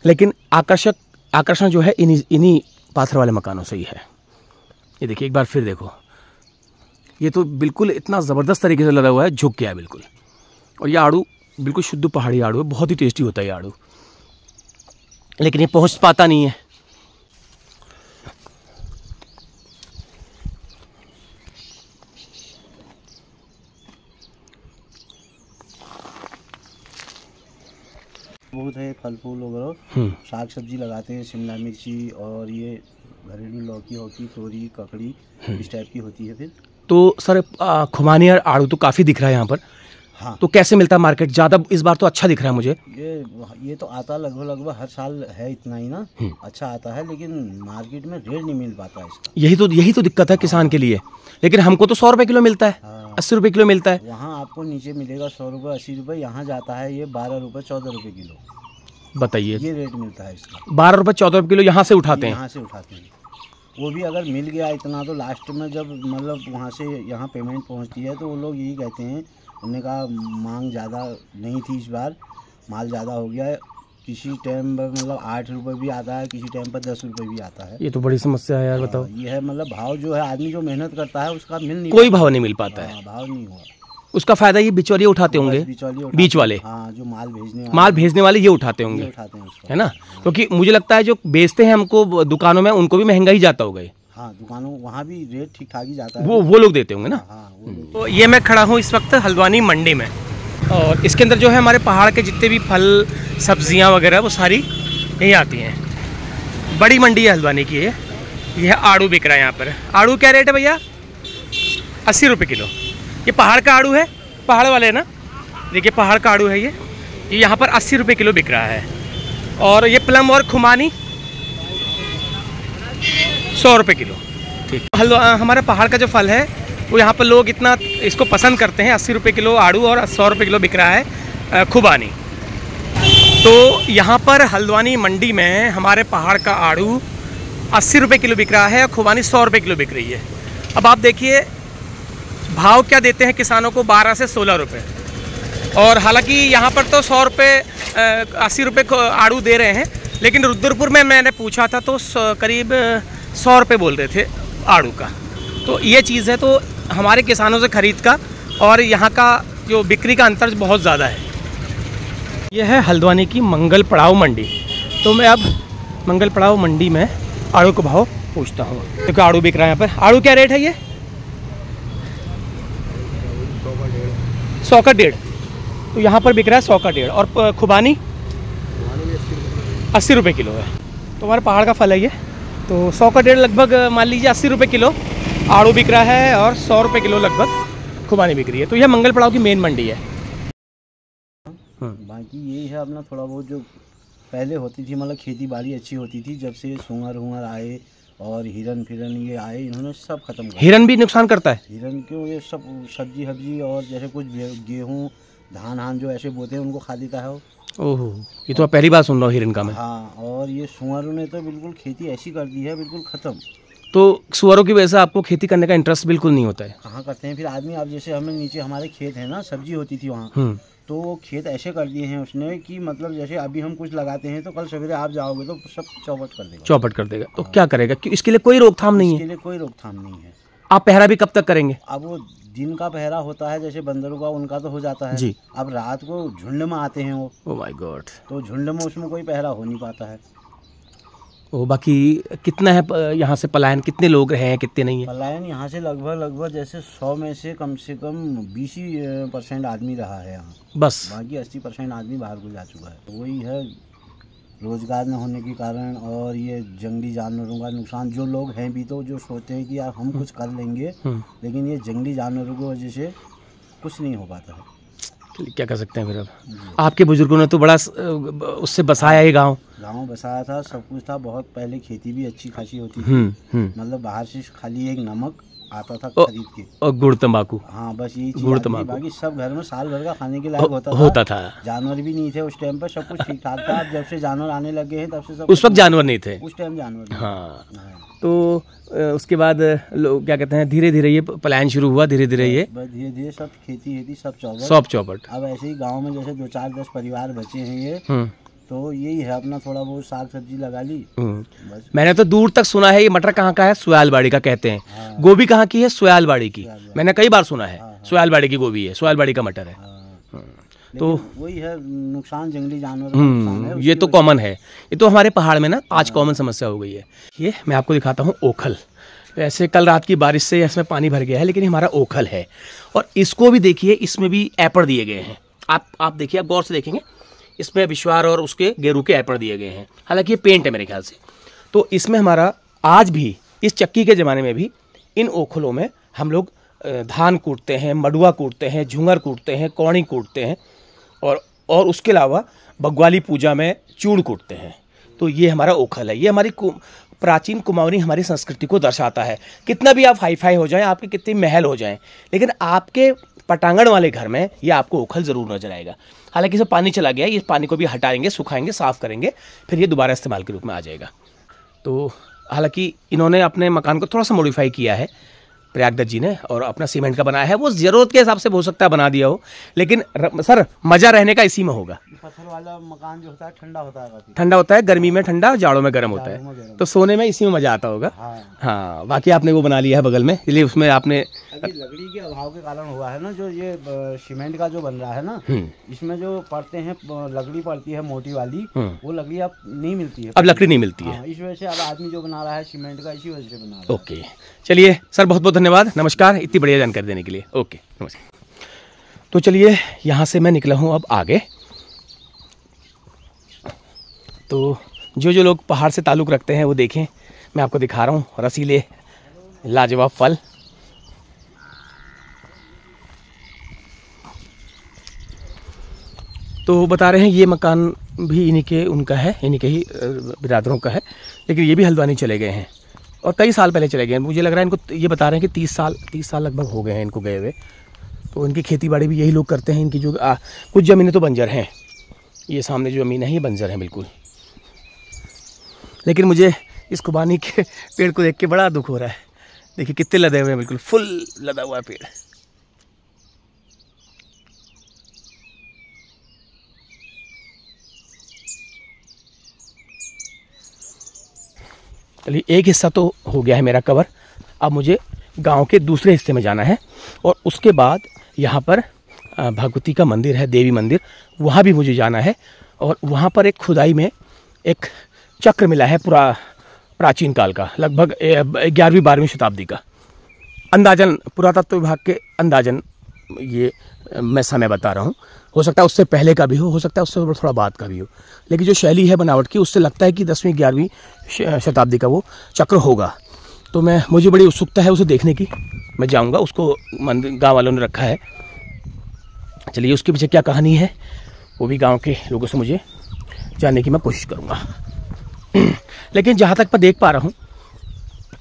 लेकिन आकर्षण जो है इन्हीं पाथर वाले मकानों से ही है। ये देखिए एक बार फिर देखो, ये तो बिल्कुल इतना ज़बरदस्त तरीके से लगा हुआ है, झुक गया है बिल्कुल। और ये आड़ू बिल्कुल शुद्ध पहाड़ी आड़ू है, बहुत ही टेस्टी होता है ये आड़ू, लेकिन ये पहुंच पाता नहीं है। बहुत है फल फूल वगैरह, साग सब्जी लगाते हैं, शिमला मिर्ची और ये घरेलू लौकी होती, तोरी, ककड़ी इस टाइप की होती है। फिर तो सर खुमानी और आड़ू तो काफ़ी दिख रहा है यहाँ पर। हाँ, तो कैसे मिलता है मार्केट? ज़्यादा इस बार तो अच्छा दिख रहा है मुझे। ये तो आता लगभग हर साल है इतना ही ना, अच्छा आता है, लेकिन मार्केट में रेट नहीं मिल पाता इसका। यही तो दिक्कत है किसान के लिए। लेकिन हमको तो 100 रुपये किलो मिलता है, 80 रुपये किलो मिलता है। वहाँ आपको नीचे मिलेगा 100 रुपये, 80 रुपये, यहाँ जाता है ये 12 रुपये, 14 रुपये किलो। बताइए, ये रेट मिलता है इसका। 12 रुपये 14 रुपये किलो यहाँ से उठाते हैं। यहाँ से उठाते हैं, वो भी अगर मिल गया इतना तो लास्ट में जब मतलब वहाँ से यहाँ पेमेंट पहुँचती है तो वो लोग यही कहते हैं, उन्होंने कहा मांग ज़्यादा नहीं थी इस बार, माल ज़्यादा हो गया है, किसी टाइम पर मतलब 8 रुपए भी आता है, किसी टाइम पर 10 रुपए भी आता है। ये तो बड़ी समस्या है यार, बताओ। ये है मतलब भाव जो है, आदमी जो मेहनत करता है उसका मिल नहीं, कोई भाव नहीं मिल पाता है। भाव नहीं हुआ। उसका फायदा ये बिचौलिए उठाते होंगे, बीच वाले। हाँ, जो माल भेजने वाले ये उठाते होंगे, उठाते हैं उसको, है ना। क्योंकि मुझे लगता है जो बेचते हैं हमको दुकानों में, उनको भी महंगा ही जाता होगा। हाँ, दुकानों वहाँ भी रेट ठीक ठाक ही जाता है, वो लोग देते होंगे ना। तो ये मैं खड़ा हूँ इस वक्त हल्द्वानी मंडी में, और इसके अंदर जो है हमारे पहाड़ के जितने भी फल सब्जियाँ वगैरह वो सारी यहीं आती हैं। बड़ी मंडी है हल्द्वानी की। ये आड़ू बिक रहा है यहाँ पर। आड़ू क्या रेट है भैया? 80 रुपये किलो। ये पहाड़ का आड़ू है, पहाड़ वाले ना, देखिए पहाड़ का आड़ू है ये यहाँ पर 80 रुपये किलो बिक रहा है। और ये प्लम और खुमानी 100 रुपये किलो। ठीक। हमारे पहाड़ का जो फल है वो यहाँ पर लोग इतना इसको पसंद करते हैं। 80 रुपये किलो आड़ू और 100 रुपये किलो बिक रहा है खुबानी। तो यहाँ पर हल्द्वानी मंडी में हमारे पहाड़ का आड़ू 80 रुपये किलो बिक रहा है और खुबानी 100 रुपये किलो बिक रही है। अब आप देखिए भाव क्या देते हैं किसानों को, 12 से 16 रुपये। और हालांकि यहाँ पर तो 100 रुपये 80 रुपये को आड़ू दे रहे हैं, लेकिन रुद्रपुर में मैंने पूछा था तो करीब 100 रुपये बोल रहे थे आड़ू का। तो ये चीज़ है, तो हमारे किसानों से ख़रीद का और यहाँ का जो बिक्री का अंतर बहुत ज़्यादा है। यह है हल्द्वानी की मंगल पड़ाव मंडी। तो मैं अब मंगल पड़ाव मंडी में आड़ू का भाव पूछता हूँ, क्योंकि आड़ू बिक रहा है यहाँ पर। आड़ू क्या रेट है ये? 100 का 1.5। तो यहाँ पर बिक रहा है 100 का 1.5। और खुबानी 80 रुपये किलो है। तो हमारे पहाड़ का फल है ये। तो 100 का 1.5 लगभग मान लीजिए 80 रुपये किलो आड़ू बिक रहा है और 100 रुपये किलो लगभग खुबानी बिक रही है। तो यह मंगल पड़ाव की मेन मंडी है। बाकी यही है अपना थोड़ा बहुत जो पहले होती थी, मतलब खेती बाड़ी अच्छी होती थी। जब से सूअर आए और हिरन फिरन ये आए, इन्होंने सब खत्म कर। हिरन भी नुकसान करता है? हिरन क्यों, ये सब सब्जी हब्जी और जैसे कुछ गेहूँ धान जो ऐसे बोते हैं उनको खा देता है वो। ओहो, ये तो पहली बार सुन रहा हूँ हिरन का मैं। हाँ, और ये सूअरों ने तो बिल्कुल खेती ऐसी कर दी है, बिल्कुल खत्म। तो सुअरों की वजह से आपको खेती करने का इंटरेस्ट बिल्कुल नहीं होता है? कहाँ करते हैं फिर आदमी। अब जैसे हमें नीचे हमारे खेत है ना, सब्जी होती थी वहाँ, तो वो खेत ऐसे कर दिए हैं उसने कि मतलब जैसे अभी हम कुछ लगाते हैं तो कल सवेरे आप जाओगे तो सब चौपट कर देगा। चौपट कर देगा। तो क्या करेगा? इसके लिए कोई रोकथाम नहीं है? इसके लिए कोई रोकथाम नहीं है। आप पहरा भी कब तक करेंगे? अब वो दिन का पहरा होता है, जैसे बंदरों का उनका तो हो जाता है जी। अब रात को झुंड में आते हैं वो। Oh my God. तो झुंड में उसमें कोई पहरा हो नहीं पाता है। ओ, बाकी कितना है यहाँ से पलायन? कितने लोग हैं, कितने नहीं है पलायन? यहाँ से लगभग जैसे 100 में से कम 20% आदमी रहा है यहाँ बस। बाकी 80% आदमी बाहर को जा चुका है। तो वही है, रोजगार न होने के कारण और ये जंगली जानवरों का नुकसान। जो लोग हैं भी तो जो सोचते हैं कि यार हम कुछ कर लेंगे, लेकिन ये जंगली जानवरों की वजह से कुछ नहीं हो पाता है। क्या कर सकते हैं फिर? अब आपके बुजुर्गों ने तो बड़ा उससे बसाया ये गांव बसाया था, सब कुछ था। बहुत पहले खेती भी अच्छी खासी होती थी। मतलब बाहर से खाली एक नमक आता था खरीद के और गुड़ तंबाकू। हाँ, बस यही चीज। गुड़ तंबाकू। बाकी सब घर में साल भर का खाने के लायक होता था। जानवर भी नहीं थे उस टाइम पर, सब कुछ ठीक ठाक था। अब जब से जानवर आने लगे हैं तब से सब। उस वक्त जानवर नहीं थे? उस टाइम जानवर। हाँ। तो उसके बाद लोग क्या कहते हैं, धीरे धीरे ये पलायन शुरू हुआ, धीरे धीरे ये धीरे धीरे सब खेती सब चौपट। अब ऐसे ही गांव में जैसे 2-4-10 परिवार बचे हैं ये, तो यही है अपना थोड़ा बहुत साग सब्जी लगा ली बस। मैंने तो दूर तक सुना है ये मटर कहाँ का है, सुयालबाड़ी का कहते हैं। हाँ। गोभी कहाँ की है? सुयालबाड़ी की। मैंने कई बार सुना है। हाँ। सुयालबाड़ी की गोभी है, सुयालबाड़ी का मटर है। हाँ। तो वही है नुकसान, जंगली जानवर। ये तो कॉमन है। ये तो हमारे पहाड़ में ना आज कॉमन समस्या हो गई है। ये मैं आपको दिखाता हूँ ओखल। वैसे कल रात की बारिश से इसमें पानी भर गया है, लेकिन हमारा ओखल है। और इसको भी देखिए, इसमें भी ऐपड़ दिए गए हैं। आप देखिए, आप गौर से देखेंगे, इसमें विश्वार और उसके गेरू के ऐपड़ दिए गए हैं। हालांकि ये पेंट है मेरे ख्याल से। तो इसमें हमारा आज भी, इस चक्की के ज़माने में भी, इन ओखलों में हम लोग धान कूटते हैं, मडुआ कूटते हैं, झुंगर कूटते हैं, कौड़ी कूटते हैं, और उसके अलावा बग्वाली पूजा में चूड़ कूटते हैं। तो ये हमारा ओखल है। ये हमारी प्राचीन कुमाऊनी हमारी संस्कृति को दर्शाता है। कितना भी आप हाई फाई हो जाएं, आपके कितने महल हो जाएं, लेकिन आपके पटांगण वाले घर में ये आपको ओखल ज़रूर नजर आएगा। हालांकि इसमें पानी चला गया, इस पानी को भी हटाएंगे, सुखाएंगे, साफ़ करेंगे, फिर ये दोबारा इस्तेमाल के रूप में आ जाएगा। तो हालांकि इन्होंने अपने मकान को थोड़ा सा मॉडिफाई किया है, प्रयागदत्त जी ने, और अपना सीमेंट का बनाया है। वो ज़रूरत के हिसाब से हो सकता है बना दिया हो, लेकिन सर मज़ा रहने का इसी में होगा। पत्थर वाला मकान जो होता है ठंडा होता है, काफी ठंडा होता है, गर्मी में ठंडा, जाड़ों में गर्म होता है, तो सोने में इसी में मज़ा आता होगा। हाँ, बाकी आपने वो बना लिया है बगल में, इसलिए उसमें आपने अभी लकड़ी के अभाव के कारण हुआ है ना, जो ये सीमेंट का जो बन रहा है ना, इसमें जो पड़ते हैं लकड़ी पड़ती है मोटी वाली, वो लकड़ी अब नहीं मिलती है, अब लकड़ी नहीं मिलती है। इस वजह से अब आदमी जो बना रहा है सीमेंट का, इसी वजह से बना रहा है। ओके, चलिए सर, बहुत बहुत धन्यवाद, नमस्कार, इतनी बढ़िया जानकारी देने के लिए। ओके, नमस्कार। तो चलिए यहाँ से मैं निकला हूँ अब आगे। तो जो लोग पहाड़ से ताल्लुक़ रखते हैं वो देखें, मैं आपको दिखा रहा हूँ रसीले लाजवाब फल। तो बता रहे हैं ये मकान भी इन्हीं के, उनका है, इन्हीं के ही बिरादरों का है, लेकिन ये भी हल्द्वानी चले गए हैं और कई साल पहले चले गए हैं। मुझे लग रहा है इनको, ये बता रहे हैं कि 30 साल लगभग हो गए हैं इनको गए हुए। तो इनकी खेती बाड़ी भी यही लोग करते हैं। इनकी जो कुछ ज़मीनें तो बंजर हैं, ये सामने जो ज़मीन है ये बंजर है बिल्कुल। लेकिन मुझे इस खुबानी के पेड़ को देख के बड़ा दुख हो रहा है। देखिए कितने लदे हुए हैं, बिल्कुल फुल लदा हुआ है पेड़। चलिए, एक हिस्सा तो हो गया है मेरा कवर। अब मुझे गांव के दूसरे हिस्से में जाना है और उसके बाद यहाँ पर भगवती का मंदिर है, देवी मंदिर, वहाँ भी मुझे जाना है। और वहाँ पर एक खुदाई में एक चक्र मिला है पूरा प्राचीन काल का, लगभग 11वीं-12वीं शताब्दी का। अंदाजन पुरातत्व विभाग के अंदाजन ये मैं समय बता रहा हूँ। हो सकता है उससे पहले का भी हो सकता है उससे थोड़ा बाद का भी हो, लेकिन जो शैली है बनावट की, उससे लगता है कि 10वीं-11वीं शताब्दी का वो चक्र होगा। तो मुझे बड़ी उत्सुकता है उसे देखने की। मैं जाऊँगा, उसको मंदिर गाँव वालों ने रखा है। चलिए, उसके पीछे क्या कहानी है वो भी गाँव के लोगों से मुझे जानने की मैं कोशिश करूँगा। लेकिन जहाँ तक मैं देख पा रहा हूँ,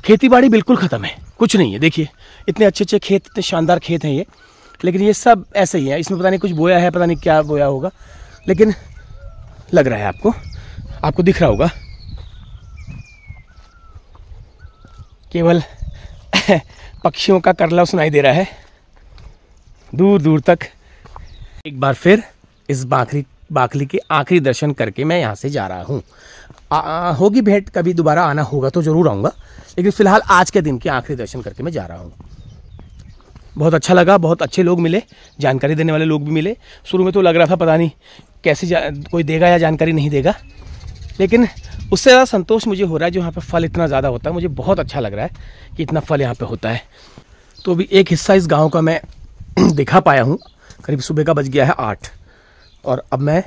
खेती बाड़ी बिल्कुल ख़त्म है, कुछ नहीं है। देखिए इतने अच्छे खेत, इतने शानदार खेत हैं ये, लेकिन ये सब ऐसे ही है। इसमें पता नहीं कुछ बोया है, पता नहीं क्या बोया होगा, लेकिन लग रहा है आपको दिख रहा होगा केवल पक्षियों का करलाव सुनाई दे रहा है दूर दूर तक। एक बार फिर इस बाखली के आखिरी दर्शन करके मैं यहाँ से जा रहा हूँ। होगी भेंट, कभी दोबारा आना होगा तो ज़रूर आऊँगा, लेकिन फ़िलहाल आज के दिन के आखिरी दर्शन करके मैं जा रहा हूँ। बहुत अच्छा लगा, बहुत अच्छे लोग मिले, जानकारी देने वाले लोग भी मिले। शुरू में तो लग रहा था पता नहीं कैसे कोई देगा या जानकारी नहीं देगा, लेकिन उससे ज़्यादा संतोष मुझे हो रहा है जो यहाँ पे फल इतना ज़्यादा होता है। मुझे बहुत अच्छा लग रहा है कि इतना फल यहाँ पे होता है। तो अभी एक हिस्सा इस गांव का मैं दिखा पाया हूँ। करीब सुबह का बज गया है 8 और अब मैं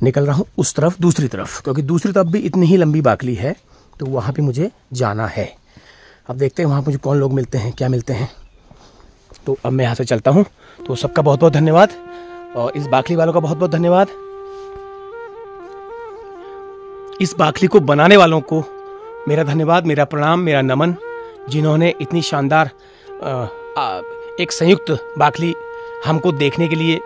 निकल रहा हूँ उस तरफ, दूसरी तरफ, क्योंकि दूसरी तरफ भी इतनी ही लंबी बाकली है, तो वहाँ पे मुझे जाना है। अब देखते हैं वहाँ मुझे कौन लोग मिलते हैं, क्या मिलते हैं। तो अब मैं यहाँ से चलता हूँ। तो सबका बहुत बहुत धन्यवाद और इस बाखली वालों का बहुत बहुत धन्यवाद। इस बाखली को बनाने वालों को मेरा धन्यवाद, मेरा प्रणाम, मेरा नमन, जिन्होंने इतनी शानदार एक संयुक्त बाखली हमको देखने के लिए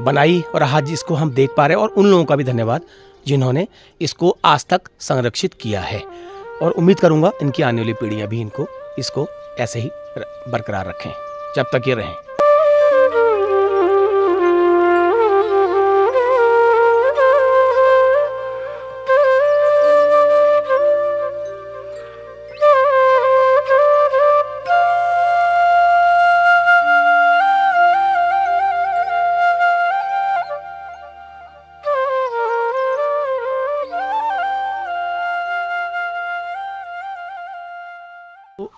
बनाई और आज इसको हम देख पा रहे हैं। और उन लोगों का भी धन्यवाद जिन्होंने इसको आज तक संरक्षित किया है, और उम्मीद करूंगा इनकी आने वाली पीढ़ियां भी इसको ऐसे ही बरकरार रखें जब तक ये रहें।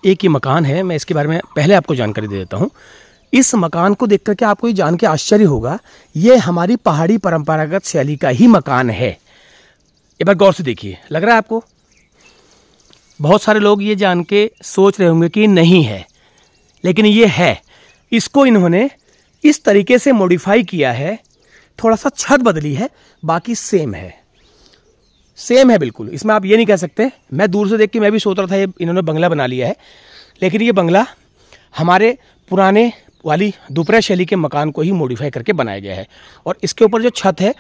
एक ही मकान है, मैं इसके बारे में पहले आपको जानकारी दे देता हूँ। इस मकान को देख करके आपको ये जान के आश्चर्य होगा, ये हमारी पहाड़ी परंपरागत शैली का ही मकान है। एक बार गौर से देखिए, लग रहा है आपको? बहुत सारे लोग ये जान के सोच रहे होंगे कि नहीं है, लेकिन ये है। इसको इन्होंने इस तरीके से मॉडिफाई किया है, थोड़ा सा छत बदली है, बाकी सेम है, सेम है बिल्कुल। इसमें आप ये नहीं कह सकते। मैं दूर से देख के मैं भी सोच रहा था ये इन्होंने बंगला बना लिया है, लेकिन ये बंगला हमारे पुराने वाली दुपहर शैली के मकान को ही मॉडिफाई करके बनाया गया है। और इसके ऊपर जो छत है,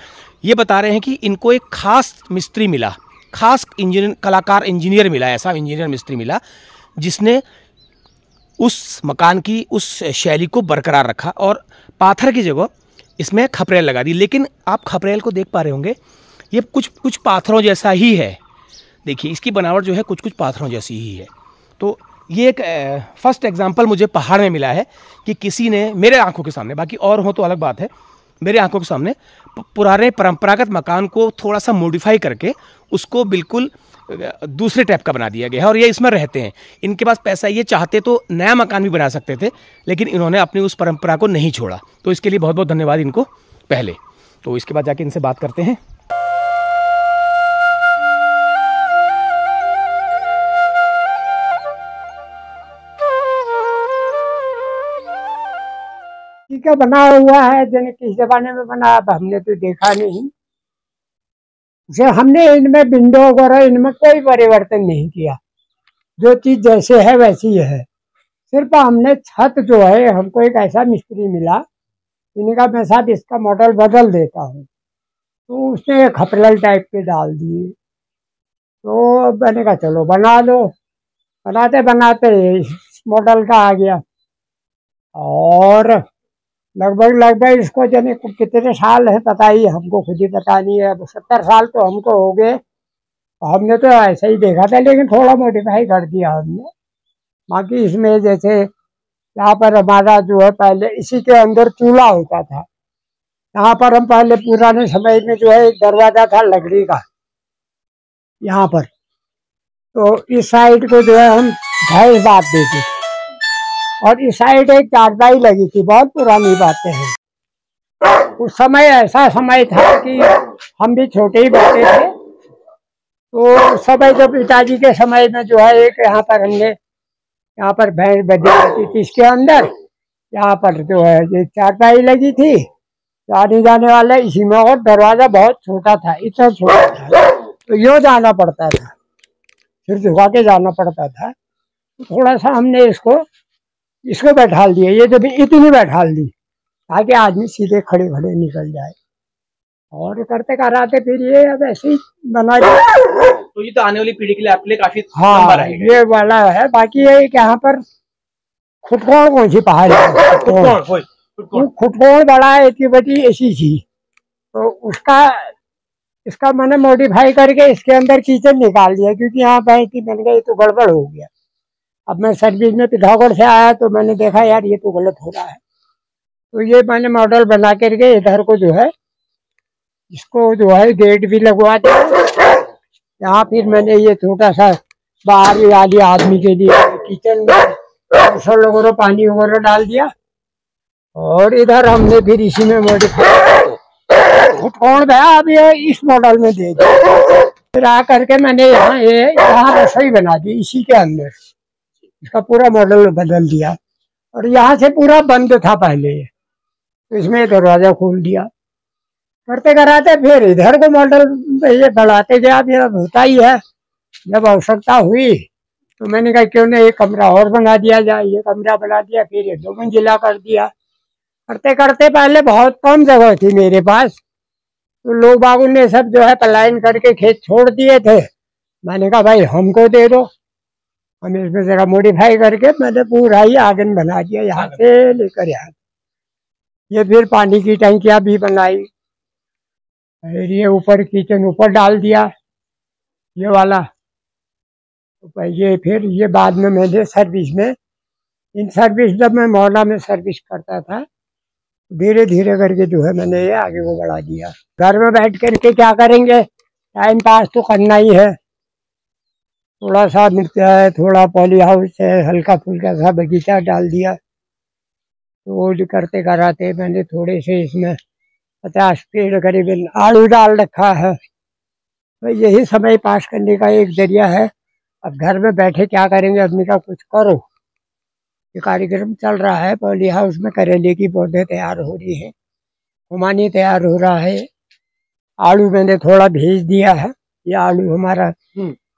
ये बता रहे हैं कि इनको एक खास मिस्त्री मिला, खास कलाकार इंजीनियर मिला, ऐसा इंजीनियर मिस्त्री मिला जिसने उस मकान की उस शैली को बरकरार रखा और पाथर की जगह इसमें खपरेल लगा दी। लेकिन आप खपरेल को देख पा रहे होंगे, ये कुछ पाथरों जैसा ही है। देखिए इसकी बनावट जो है कुछ पाथरों जैसी ही है। तो ये एक फर्स्ट एग्जांपल मुझे पहाड़ में मिला है कि किसी ने मेरे आंखों के सामने, बाकी और हो तो अलग बात है, मेरे आंखों के सामने पुराने परंपरागत मकान को थोड़ा सा मॉडिफाई करके उसको बिल्कुल दूसरे टाइप का बना दिया गया है और ये इसमें रहते हैं। इनके पास पैसा, ये चाहते तो नया मकान भी बना सकते थे, लेकिन इन्होंने अपनी उस परंपरा को नहीं छोड़ा। तो इसके लिए बहुत बहुत धन्यवाद इनको पहले। तो इसके बाद जाके इनसे बात करते हैं। का बना हुआ है, जैसे किस जमाने में बना, अब हमने तो देखा नहीं उसे। हमने इनमें विंडो वगैरह इनमें कोई परिवर्तन नहीं किया, जो चीज जैसे है वैसी है। सिर्फ हमने छत जो है, हमको एक ऐसा मिस्त्री मिला, इन्हें कहा मैं साहब इसका मॉडल बदल देता हूँ, तो उसने एक खपरेल टाइप के डाल दिए। तो मैंने कहा चलो बना लो। बनाते बनाते इस मॉडल का आ गया और लगभग इसको जने कितने साल है पता ही, हमको खुद ही पता नहीं है। अब 70 साल तो हमको हो गए। हमने तो ऐसा ही देखा था, लेकिन थोड़ा मॉडिफाई कर दिया हमने। बाकी इसमें जैसे यहाँ पर हमारा जो है, पहले इसी के अंदर चूल्हा होता था। यहाँ पर हम पहले पुराने समय में जो है एक दरवाजा था लकड़ी का यहाँ पर, तो इस साइड को जो है हम भैंस बांध देते थे और इस साइड एक चारपाई लगी थी। बहुत पुरानी बातें हैं। उस समय ऐसा समय था कि हम भी छोटे ही बच्चे थे। तो उस समय जब पिताजी के समय में जो है एक यहाँ पर हमने यहाँ पर भैंस बंधी रहती थी इसके अंदर। यहाँ पर जो है एक चारपाई लगी थी, आने जाने वाला इसी में, और दरवाजा बहुत छोटा था, इतना छोटा था, तो यूँ जाना पड़ता था, फिर झुका के जाना पड़ता था। तो थोड़ा सा हमने इसको बैठाल दिया, ये जब इतनी बैठाल दी ताकि आदमी सीधे खड़े खड़े निकल जाए। और करते कराते फिर ये अब ऐसे ही बना दिया। तो ये तो आने वाली पीढ़ी के लिए आपके लिए काफी हाँ ये वाला है। बाकी ये कि यहाँ पर खुटकोण कौन सी पहाड़ है, खुटकोण बड़ा है, इतनी बड़ी ऐसी थी, तो इसका मैंने मॉडिफाई करके इसके अंदर किचन निकाल दिया, क्योंकि यहाँ पे थी। मैंने कहा ये तो गड़बड़ हो गया। अब मैं सर्विस में पिथौरागढ़ से आया तो मैंने देखा यार ये तो गलत हो रहा है। तो ये मैंने मॉडल बना करके इधर को जो है इसको जो है गेट भी लगवा दिया। यहाँ फिर मैंने ये छोटा सा बाहर वाली आदमी के लिए किचन में वगैरह पानी वगैरह डाल दिया। और इधर हमने फिर इसी में मॉडिफाई कौन गया अब ये इस मॉडल में दे दिया। फिर आ करके मैंने यहाँ रसोई बना दी इसी के अंदर, इसका पूरा मॉडल बदल दिया। और यहाँ से पूरा बंद था पहले, तो इसमें दरवाजा खोल दिया। करते कराते फिर इधर को मॉडल ये बढ़ाते गया। फिर अब होता ही है, जब आवश्यकता हुई तो मैंने कहा क्यों ना एक कमरा और बना दिया जाए। ये कमरा बना दिया, फिर ये 2 मंजिला कर दिया। करते करते पहले बहुत कम जगह थी मेरे पास, तो लोग बागों ने सब जो है पलायन करके खेत छोड़ दिए थे। मैंने कहा भाई हमको दे दो, हम इसमें जरा मॉडिफाई करके मैंने पूरा ही आंगन बना दिया यहाँ से लेकर यहाँ। ये फिर पानी की टंकियाँ भी बनाई, और ये ऊपर किचन ऊपर डाल दिया ये वाला। तो ये फिर ये बाद में मैंने सर्विस में जब मैं मोहल्ला में सर्विस करता था, धीरे धीरे करके जो है मैंने ये आगे को बढ़ा दिया। घर में बैठ करके क्या करेंगे, टाइम पास तो करना ही है। थोड़ा सा नृत्य है, थोड़ा पॉली हाउस है, हल्का फुल्का सा बगीचा डाल दिया। तो वो करते कराते मैंने थोड़े से इसमें 50 पेड़ करीबन आलू डाल रखा है। तो यही समय पास करने का एक जरिया है। अब घर में बैठे क्या करेंगे, आदमी का कुछ करो। ये कार्यक्रम चल रहा है, पॉली हाउस में करेले की पौधे तैयार हो रही है, खुमानी तैयार हो रहा है। आलू मैंने थोड़ा भेज दिया है, ये आलू हमारा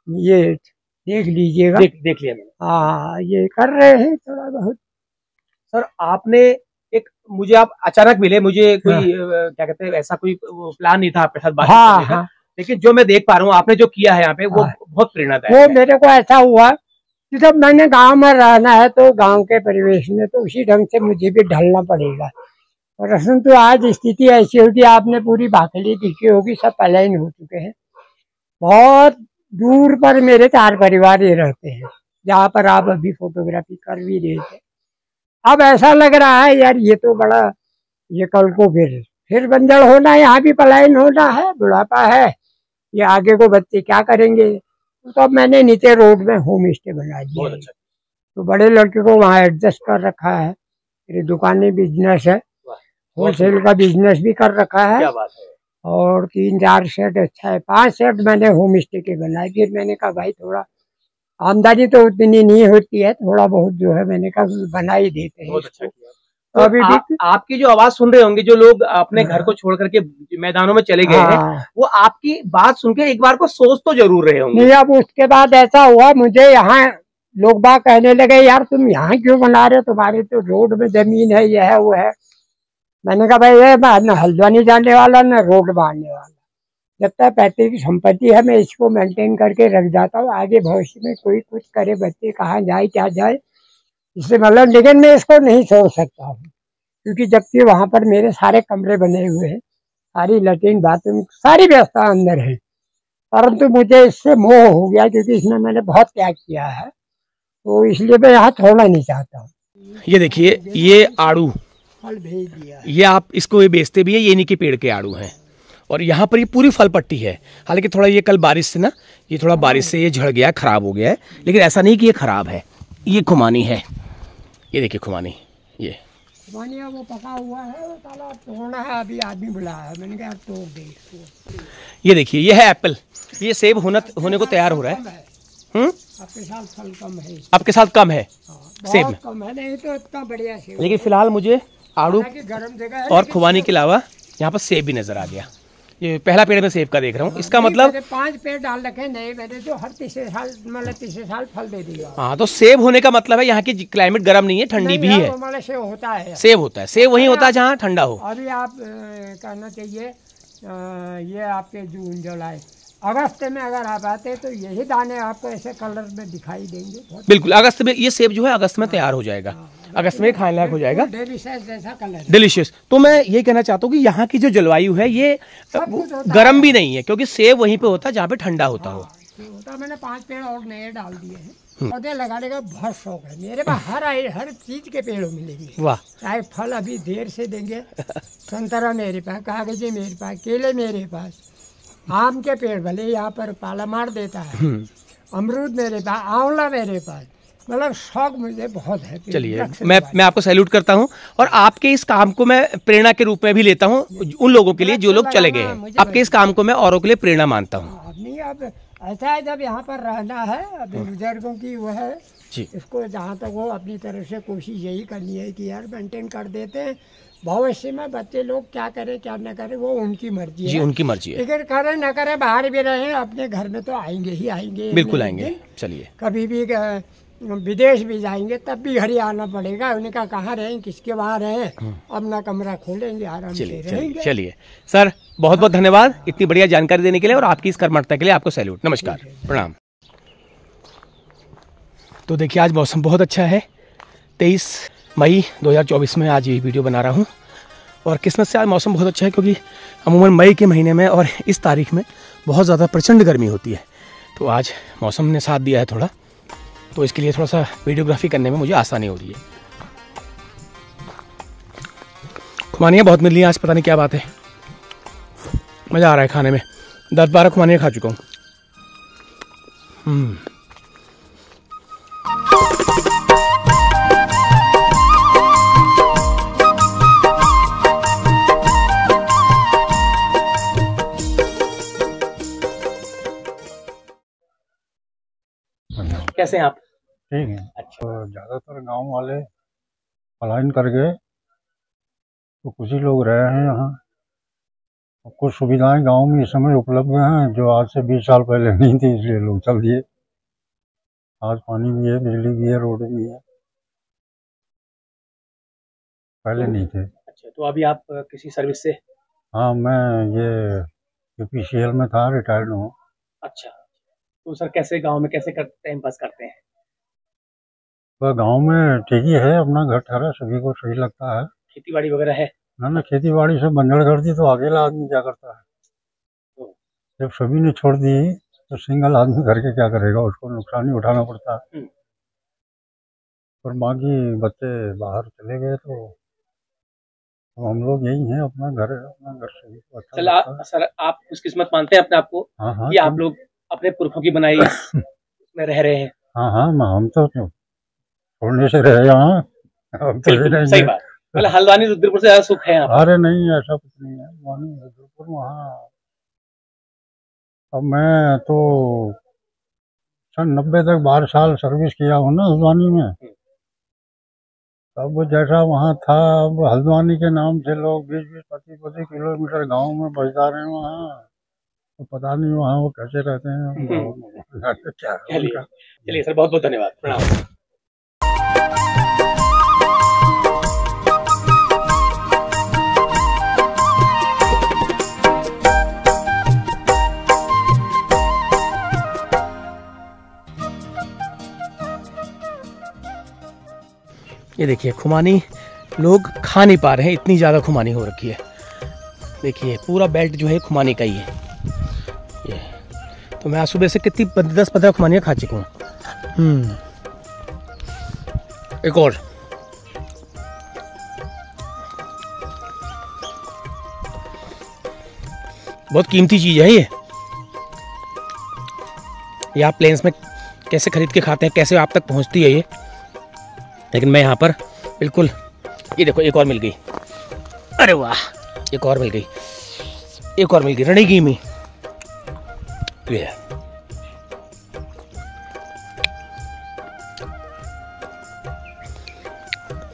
ये देख लीजिएगा। देख लिया मैंने। हाँ ये कर रहे हैं थोड़ा बहुत। सर आपने मुझे आप अचानक मिले, मुझे कोई क्या कहते हैं ऐसा कोई प्लान नहीं था आपके साथ बात करने का। लेकिन जो मैं देख पा रहा हूँ आपने जो किया है यहाँ पे वो बहुत प्रेरणादायक है। वो मेरे को ऐसा हुआ कि जब मैंने गांव में रहना है तो गांव के परिवेश में तो उसी ढंग से मुझे भी ढलना पड़ेगा। और असल तो आज स्थिति ऐसी होगी, आपने पूरी बाकली दिखी होगी, सब पलायन हो चुके हैं। बहुत दूर पर मेरे 4 परिवार ये रहते हैं, जहाँ पर आप अभी फोटोग्राफी कर भी रहे थे। अब ऐसा लग रहा है यार ये तो बड़ा, ये कल को फिर बंजर होना है, यहाँ भी पलायन होना है, बुढ़ापा है, ये आगे को बच्चे क्या करेंगे। तो अब मैंने नीचे रोड में होम स्टे बना दिया है। तो बड़े लड़के को वहाँ एडजस्ट कर रखा है। मेरी दुकानें बिजनेस है, होलसेल का बिजनेस भी कर रखा है। क्या बात है। और 3-4 सेट, अच्छा है 5 सेट मैंने होम स्टे के बनाए। फिर मैंने कहा भाई थोड़ा आमदनी तो उतनी नहीं होती है, थोड़ा बहुत जो है मैंने कहा बना ही देते हैं। तो अभी आपकी जो आवाज सुन रहे होंगे जो लोग अपने घर को छोड़ करके मैदानों में चले गए हैं, वो आपकी बात सुन के एक बार को सोच तो जरूर रहे होंगे। नहीं, अब उसके बाद ऐसा हुआ, मुझे यहाँ लोग बात कहने लगे यार तुम यहाँ क्यों बना रहे हो, तुम्हारे तो रोड में जमीन है, ये है वो है। मैंने कहा भाई ये न हल्द्वानी जाने वाला न रोड बांधने वाला, जब तक पैतृक संपत्ति है मैं इसको मेंटेन करके रख जाता हूँ। आगे भविष्य में कोई कुछ करे, बच्चे कहाँ जाए क्या जाए, इससे मतलब, लेकिन मैं इसको नहीं छोड़ सकता हूँ, क्योंकि जबकि वहाँ पर मेरे सारे कमरे बने हुए हैं, सारी लैट्रिन बाथरूम सारी व्यवस्था अंदर है, परंतु मुझे इससे मोह हो गया क्योंकि इसमें मैंने बहुत त्याग किया है, तो इसलिए मैं यहाँ छोड़ना नहीं चाहता हूँ। ये देखिए, ये आड़ू फल भेज दिया, ये आप इसको ये बेचते भी है, ये इन्हीं के पेड़ के आड़ू हैं। और यहाँ पर ये पूरी फल पट्टी है। हालांकि थोड़ा ये कल बारिश से ना, ये थोड़ा बारिश से ये झड़ गया, खराब हो गया है, लेकिन ऐसा नहीं कि ये खराब है। ये खुमानी है, ये देखिए खुमानी, ये खुमानी वो पका हुआ है, वो ताला तोड़ना है, अभी आदमी बुलाया है, मैंने कहा तोड़ दे इसको। ये देखिए, ये है एप्पल, ये सेब होने को तैयार हो रहा है। आपके साथ फल कम है, आपके साथ कम है सेब में, कम है, नहीं तो इतना बढ़िया सेब। लेकिन फिलहाल मुझे आड़ू गर्म जगह और खुबानी के अलावा यहाँ पर सेब भी नजर आ गया। ये पहला पेड़ में सेब का देख रहा हूँ, इसका मतलब 5 पेड़ डाल रखे नहीं मैंने, जो हर तीसरे साल मतलब तीसरे साल फल दे दिया। हाँ, तो सेब होने का मतलब है यहाँ की क्लाइमेट गर्म नहीं है, ठंडी भी है। मतलब सेब होता है, सेब होता है, सेब वही होता है जहाँ ठंडा हो। अभी आप कहना चाहिए ये आपके जून जुलाई अगस्त में अगर आप आते तो यही दाने आपको ऐसे कलर में दिखाई देंगे। बिल्कुल, अगस्त में ये सेब जो है अगस्त में तैयार हो जाएगा, अगस्त में खाने लायक हो जाएगा, डिलीशियस जैसा कलर, डिलीशियस। तो मैं ये कहना चाहता हूँ कि यहाँ की जो जलवायु है ये गर्म भी नहीं है, क्योंकि सेब वहीं पे होता है जहाँ पे ठंडा होता हो। मैंने 5 पेड़ और नए डाल दिए हैं। पौधे लगाने का बहुत शौक है मेरे पास, हर चीज के पेड़ मिलेंगे। वाह, चाहे फल अभी देर से देंगे, संतरा मेरे पास, कागजे मेरे पास, केले मेरे पास, आम के पेड़ भले यहाँ पर पाला मार देता है, अमरूद मेरे पास, आंवला मेरे पास, मतलब शौक मुझे बहुत है। चलिए, मैं आपको सैल्यूट करता हूँ, और आपके इस काम को मैं प्रेरणा के रूप में भी लेता हूँ उन लोगों के लिए जो लोग चले गए हैं। आपके इस काम को मैं औरों के लिए प्रेरणा मानता हूँ। नहीं, अब ऐसा है जब यहाँ पर रहना है, अभी बुजुर्गों की वो है जी, इसको जहाँ तक हो अपनी तरफ से कोशिश यही करनी है कि यार मेंटेन कर देते हैं। भविष्य में बच्चे लोग क्या करें क्या न करें वो उनकी मर्जी है, जी उनकी मर्जी है, लेकिन करें न करें बाहर भी रहे अपने घर में तो आएंगे ही आएंगे, बिल्कुल आएंगे। चलिए, कभी भी विदेश भी जाएंगे तब भी घर ही आना पड़ेगा, उनका कहाँ रहें किसके वहाँ रहें, अपना कमरा खोलेंगे आराम से रहेंगे। चलिए सर, बहुत बहुत धन्यवाद इतनी बढ़िया जानकारी देने के लिए, और आपकी इस कर्मठता के लिए आपको सैल्यूट, नमस्कार, प्रणाम। तो देखिए, आज मौसम बहुत अच्छा है, 23 मई 2024 में आज ये वीडियो बना रहा हूँ, और किस्मत से आज मौसम बहुत अच्छा है, क्योंकि अमूमन मई के महीने में और इस तारीख में बहुत ज़्यादा प्रचंड गर्मी होती है। तो आज मौसम ने साथ दिया है थोड़ा, तो इसके लिए थोड़ा सा वीडियोग्राफी करने में मुझे आसानी हो रही है। खुमानियाँ बहुत मिल रही हैं आज, पता नहीं क्या बात है, मज़ा आ रहा है खाने में। 10-12 खुमानियाँ खा चुका हूँ। कैसे हैं आप? ठीक है। अच्छा, ज़्यादातर गांव वाले पलायन कर गए, तो कुछ ही लोग रहे हैं यहाँ। कुछ सुविधाएं गांव में इस समय उपलब्ध हैं जो आज से 20 साल पहले नहीं थी, इसलिए लोग चल दिए। आज पानी भी है, बिजली भी है, रोड भी है, पहले नहीं थे। अच्छा, तो अभी आप किसी सर्विस से? हाँ, मैं ये UPCL में था, रिटायर्ड हूँ। अच्छा, तो सर कैसे गांव में कैसे टाइम पास करते हैं? वह गांव में ठीक ही है, अपना घर ठहरा, सभी को सही लगता है। खेती बाड़ी वगैरह है? ना खेती बाड़ी से बंजर कर दी तो अकेला आदमी क्या करता है। जब सभी ने छोड़ दी तो सिंगल आदमी करके क्या करेगा, उसको नुकसान ही उठाना पड़ता है। और बाकी बच्चे बाहर चले गए तो हम लोग यही हैं, अपना घर है, अपना घर सही को अच्छा लगता है। सर आप खुशकिस्मत मानते हैं अपने आप को हाँ, कि आप लोग अपने पुरखों की बनाई में रह रहे हैं? हाँ, हम तो छोड़ने से रहे यहाँ, हम तो सही बात। मतलब हल्द्वानी रुद्रपुर से ज्यादा सुख है यहाँ? अरे नहीं, ऐसा कुछ नहीं है। रुद्रपुर वहाँ, अब मैं तो सन 90 तक 12 साल सर्विस किया हूँ ना हल्द्वानी में। तब जैसा वहाँ था, अब हल्द्वानी के नाम से लोग 20-20, 25-25 किलोमीटर गांव में बसा रहे हैं वहाँ, तो पता नहीं वहाँ वो कैसे रहते हैं। चलिए सर, बहुत बहुत धन्यवाद, प्रणाम। ये देखिए खुमानी लोग खा नहीं पा रहे हैं, इतनी ज़्यादा खुमानी हो रखी है। देखिए पूरा बेल्ट जो है खुमानी का ही है ये। तो मैं आज सुबह से कितनी 10-15 खुमानियाँ खा चुका हूँ। एक और बहुत कीमती चीज़ है ये आप प्लेन्स में कैसे खरीद के खाते हैं, कैसे आप तक पहुँचती है ये, लेकिन मैं यहाँ पर बिल्कुल, ये देखो एक और मिल गई। अरे वाह, एक और मिल गई, रणीगी में।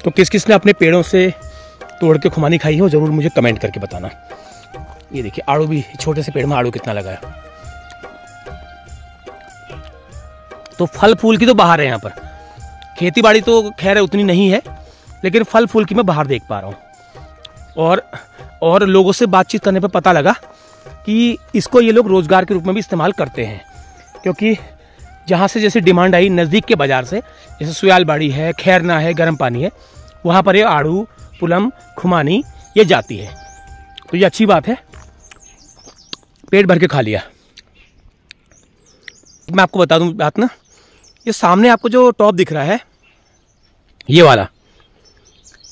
तो किस किस ने अपने पेड़ों से तोड़ के खुमानी खाई हो, जरूर मुझे कमेंट करके बताना। ये देखिए आड़ू भी, छोटे से पेड़ में आड़ू कितना लगा है। तो फल फूल की तो बाहर है यहाँ पर, खेती बाड़ी तो खैर उतनी नहीं है, लेकिन फल फूल की मैं बाहर देख पा रहा हूँ। और लोगों से बातचीत करने पर पता लगा कि इसको ये लोग रोजगार के रूप में भी इस्तेमाल करते हैं, क्योंकि जहाँ से जैसे डिमांड आई नज़दीक के बाजार से, जैसे सुयालबाड़ी है, खैरना है, गर्म पानी है, वहाँ पर ये आड़ू, पुलम, खुमानी ये जाती है। तो ये अच्छी बात है, पेट भर के खा लिया। मैं आपको बता दूं बात ना, ये सामने आपको जो टॉप दिख रहा है ये वाला,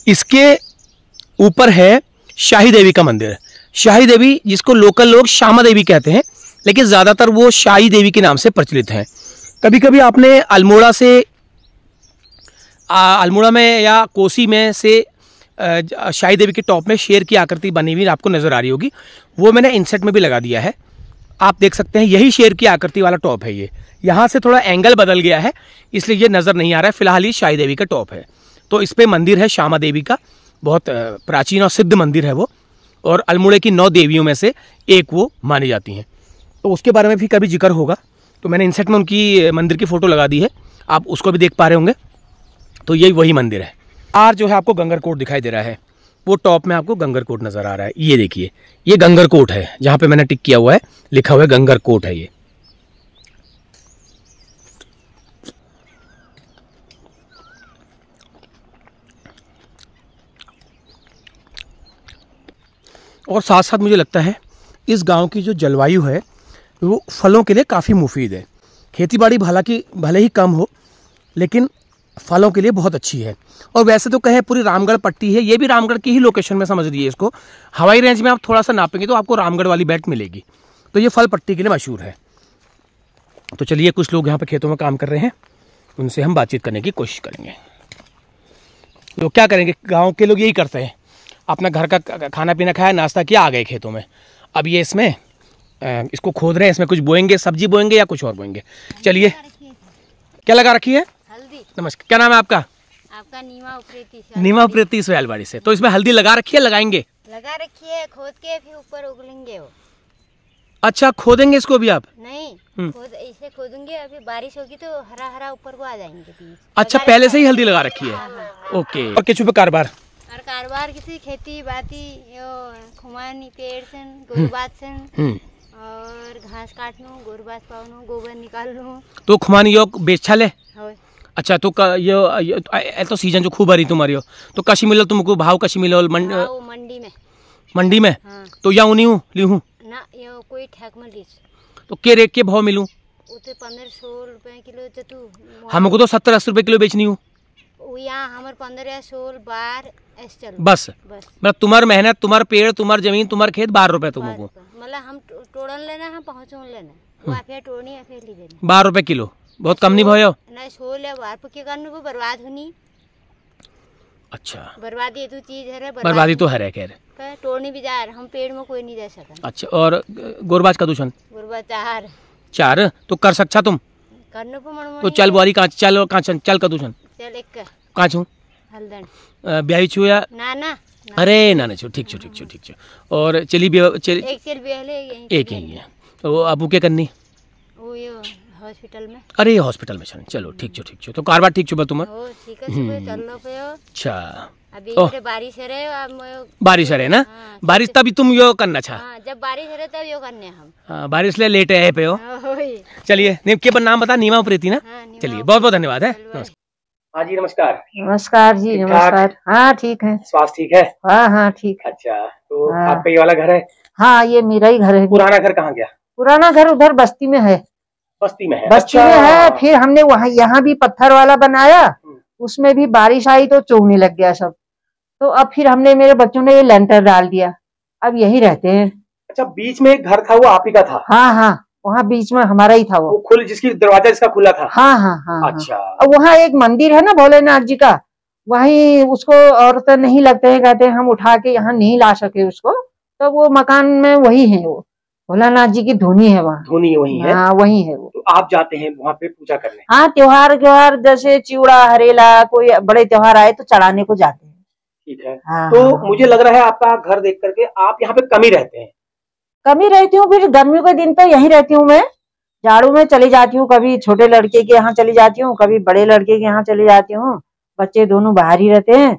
इसके ऊपर है शाही देवी का मंदिर। शाही देवी जिसको लोकल लोग श्यामा देवी कहते हैं, लेकिन ज़्यादातर वो शाही देवी के नाम से प्रचलित हैं। कभी कभी आपने अल्मोड़ा में या कोसी में से शाही देवी के टॉप में शेर की आकृति बनी हुई आपको नज़र आ रही होगी, वो मैंने इनसेट में भी लगा दिया है। आप देख सकते हैं यही शेर की आकृति वाला टॉप है। ये यहाँ से थोड़ा एंगल बदल गया है, इसलिए ये नज़र नहीं आ रहा है। फिलहाल ये शाही देवी का टॉप है। तो इस पे मंदिर है श्यामा देवी का, बहुत प्राचीन और सिद्ध मंदिर है वो, और अल्मोड़े की 9 देवियों में से एक वो मानी जाती हैं। तो उसके बारे में भी कभी जिक्र होगा, तो मैंने इनसेट में उनकी मंदिर की फ़ोटो लगा दी है, आप उसको भी देख पा रहे होंगे। तो यही वही मंदिर है। आर जो है आपको गंगरकोट दिखाई दे रहा है, वो टॉप में आपको गंगरकोट नज़र आ रहा है। ये देखिए, ये गंगरकोट है, जहाँ पे मैंने टिक किया हुआ है, लिखा हुआ है गंगरकोट है ये। और साथ साथ मुझे लगता है इस गांव की जो जलवायु है वो फलों के लिए काफ़ी मुफीद है। खेतीबाड़ी भले ही कम हो, लेकिन फलों के लिए बहुत अच्छी है। और वैसे तो कहें पूरी रामगढ़ पट्टी है, ये भी रामगढ़ की ही लोकेशन में समझ लीजिए इसको। हवाई रेंज में आप थोड़ा सा नापेंगे तो आपको रामगढ़ वाली बेल्ट मिलेगी। तो ये फल पट्टी के लिए मशहूर है। तो चलिए, कुछ लोग यहाँ पे खेतों में काम कर रहे हैं, उनसे हम बातचीत करने की कोशिश करेंगे। लोग क्या करेंगे, गाँव के लोग यही करते हैं, अपना घर का खाना पीना खाया, नाश्ता किया, आ गए खेतों में। अब ये इसमें इसको खोद रहे हैं, इसमें कुछ बोएंगे, सब्जी बोएंगे या कुछ और बोएंगे। चलिए, क्या लगा रखी है? हल्दी। नमस्कार, क्या नाम है आपका? आपका नीमा उप्रेती सोयालबाड़ी से। तो इसमें हल्दी लगा रखी है, लगाएंगे? लगा रखी है, खोद के फिर ऊपर उगलेंगे वो। अच्छा, खोदेंगे इसको भी आप? नहीं, खोद ऐसे खोदेंगे, अभी बारिश होगी तो हरा हरा ऊपर को आ जाएंगे बीज। अच्छा, पहले से ही हल्दी लगा रखी है। ओके। और किचु पे कारोबार? और कारोबार किसी खेती बाती, खुमानी पेड़ से, गोरबात से, और घास काटनू, गोरबात पावनू, गोबर निकालनू। तो खुमानी योग बेच ले? अच्छा तो ये तो सीजन जो खूब हरी तुम्हारी हो तो कशी मिलो तुमको भाव कशी मिलो मंडी में। मंडी में हाँ। तो या उनी हूँ ली हूँ ना यो कोई ठेक में लीच तो के रेट के भाव मिलूं? उते 15-16 रुपए किलो जतू हमको तो 70-80 रुपए किलो बेचनी हूँ। यहाँ हमारे 15-16 बार ऐसे चल बस मतलब तुम्हार मेहनत तुम्हार पेड़ तुम्हार जमीन तुम्हार खेत 12 रुपए तुमको मतलब हम तोड़न लेना हम पहुँचून लेना वो आफिया तोड़नी आफिया ली देनी 12 रुपए किलो बहुत कम नहीं भयो ना छोल है बार के करने को बर्बाद होनी। अच्छा बर्बादी तो चीज है बर्बादी तो है कह रहे तोड़नी भी जा रहे हम पेड़ में कोई नहीं जा सका। अच्छा और गोरबाज का दूषण गोरबाज चार तो कर सकता तुम करने को मन तो चल बुआरी कांच चल कांचन चल का दूषण चल एक कांच हूँ हल्दन ब्याही छू या ना अरे ना छो ठीक छो और चली एक ही है तो अबू के करनी वो ये हॉस्पिटल में। अरे हॉस्पिटल में चलो ठीक छो तो कारबार ठीक छो तुम ठीक है चल लो पे अच्छा अभी बारिश है बारिश है ना बारिश तभी तुम यो करना छा जब बारिश है तब यो करने हम बारिश ले लेट है पे हो चलिए के नाम बता नीमा प्रीति ना चलिए बहुत बहुत धन्यवाद है। हाँ जी नमस्कार। नमस्कार जी नमस्कार। हाँ ठीक है। स्वास्थ्य ठीक है? हाँ ठीक। अच्छा तो आपका ये वाला घर है? हाँ ये मेरा ही घर है। पुराना घर कहाँ गया? पुराना घर उधर बस्ती में है। बस्ती में है? बस्ती में है। फिर हमने वहाँ यहाँ भी पत्थर वाला बनाया उसमें भी बारिश आई तो चौगने लग गया सब तो अब फिर हमने मेरे बच्चों ने ये लेंटर डाल दिया अब यही रहते हैं। अच्छा बीच में एक घर था वो आप ही का था? हाँ वहाँ बीच में हमारा ही था वो खुल जिसकी दरवाजा इसका खुला था। हाँ। अच्छा अब वहाँ एक मंदिर है ना भोलेनाथ जी का वहीं उसको औरत नहीं लगते हैं कहते हैं हम उठा के यहाँ नहीं ला सके उसको तो वो मकान में वही है वो भोलानाथ जी की धुनी है वहाँ। धुनी वही है? हाँ वही है वो। तो आप जाते हैं वहाँ पे पूजा करने? हाँ त्योहार जैसे चिवड़ा हरेला कोई बड़े त्योहार आए तो चढ़ाने को जाते हैं। ठीक है। तो मुझे लग रहा है आपका घर देख करके आप यहाँ पे कम ही रहते हैं? कम ही रहती हूँ फिर गर्मियों के दिन तो यहीं रहती हूँ मैं झाड़ू में चली जाती हूँ कभी छोटे लड़के के यहाँ चली जाती हूँ कभी बड़े लड़के के यहाँ चली जाती हूँ बच्चे दोनों बाहर ही रहते हैं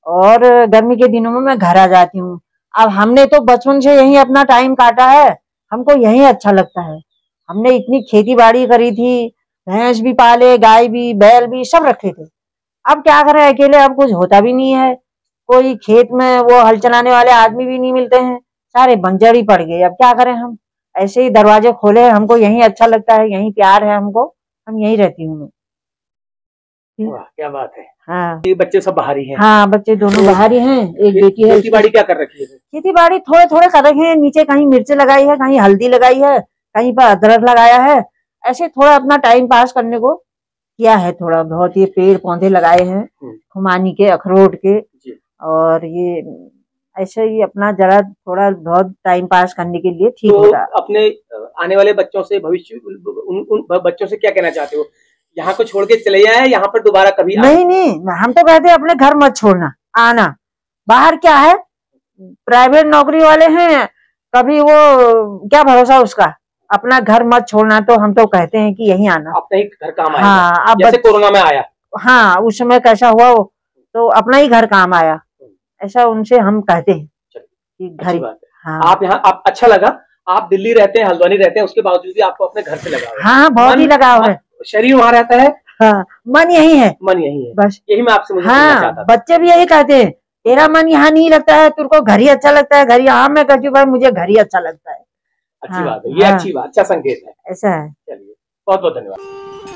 और गर्मी के दिनों में मैं घर आ जाती हूँ। अब हमने तो बचपन से यहीं अपना टाइम काटा है हमको यहीं अच्छा लगता है। हमने इतनी खेती बाड़ी करी थी भैंस भी पाले गाय भी बैल भी सब रखे थे। अब क्या करें अकेले अब कुछ होता भी नहीं है कोई खेत में वो हल चलाने वाले आदमी भी नहीं मिलते हैं सारे बंजर ही पड़ गए। अब क्या करें हम ऐसे ही दरवाजे खोले हमको यहीं अच्छा लगता है यहीं प्यार है हमको हम यहीं रहती हूँ मैं। क्या बात है। हाँ ये बच्चे सब बाहर ही हैं? हाँ बच्चे दोनों बाहर ही हैं। एक बेटी है। खेती बाड़ी क्या कर रखी है? खेती बाड़ी थोड़े कर रखे हैं नीचे कहीं मिर्च लगाई है कहीं हल्दी लगाई है कहीं पर अदरक लगाया है ऐसे थोड़ा अपना टाइम पास करने को किया है थोड़ा बहुत ये पेड़ पौधे लगाए हैं खुमानी के अखरोट के और ये ऐसे ही अपना जरा थोड़ा बहुत टाइम पास करने के लिए ठीक होता है। अपने आने वाले बच्चों से भविष्य उन बच्चों से क्या कहना चाहते हो? यहाँ को छोड़ के चले जाए यहाँ पर दोबारा कभी नहीं हम तो कहते हैं अपने घर मत छोड़ना आना बाहर क्या है प्राइवेट नौकरी वाले हैं कभी वो क्या भरोसा उसका अपना घर मत छोड़ना तो हम तो कहते हैं कि यहीं आना अपना ही घर काम आया। हाँ अब जैसे कोरोना में आया। हाँ उस समय कैसा हुआ वो तो अपना ही घर काम आया ऐसा उनसे हम कहते हैं कि घर। हाँ आप यहाँ आप अच्छा लगा आप दिल्ली रहते हैं हल्द्वानी रहते हैं उसके बावजूद भी आपको अपने घर से लगाव है। हाँ बहुत ही लगाव है। शरीर वहाँ रहता है हाँ मन यही है बस यही मैं आपसे मुझे हाँ बच्चे भी यही कहते हैं तेरा मन यहाँ नहीं लगता है तुमको घर ही अच्छा लगता है घर यहाँ मैं कहती हूँ भाई मुझे घर ही अच्छा लगता है। अच्छी बात है ये अच्छी बात अच्छा संकेत है ऐसा है। चलिए बहुत बहुत धन्यवाद।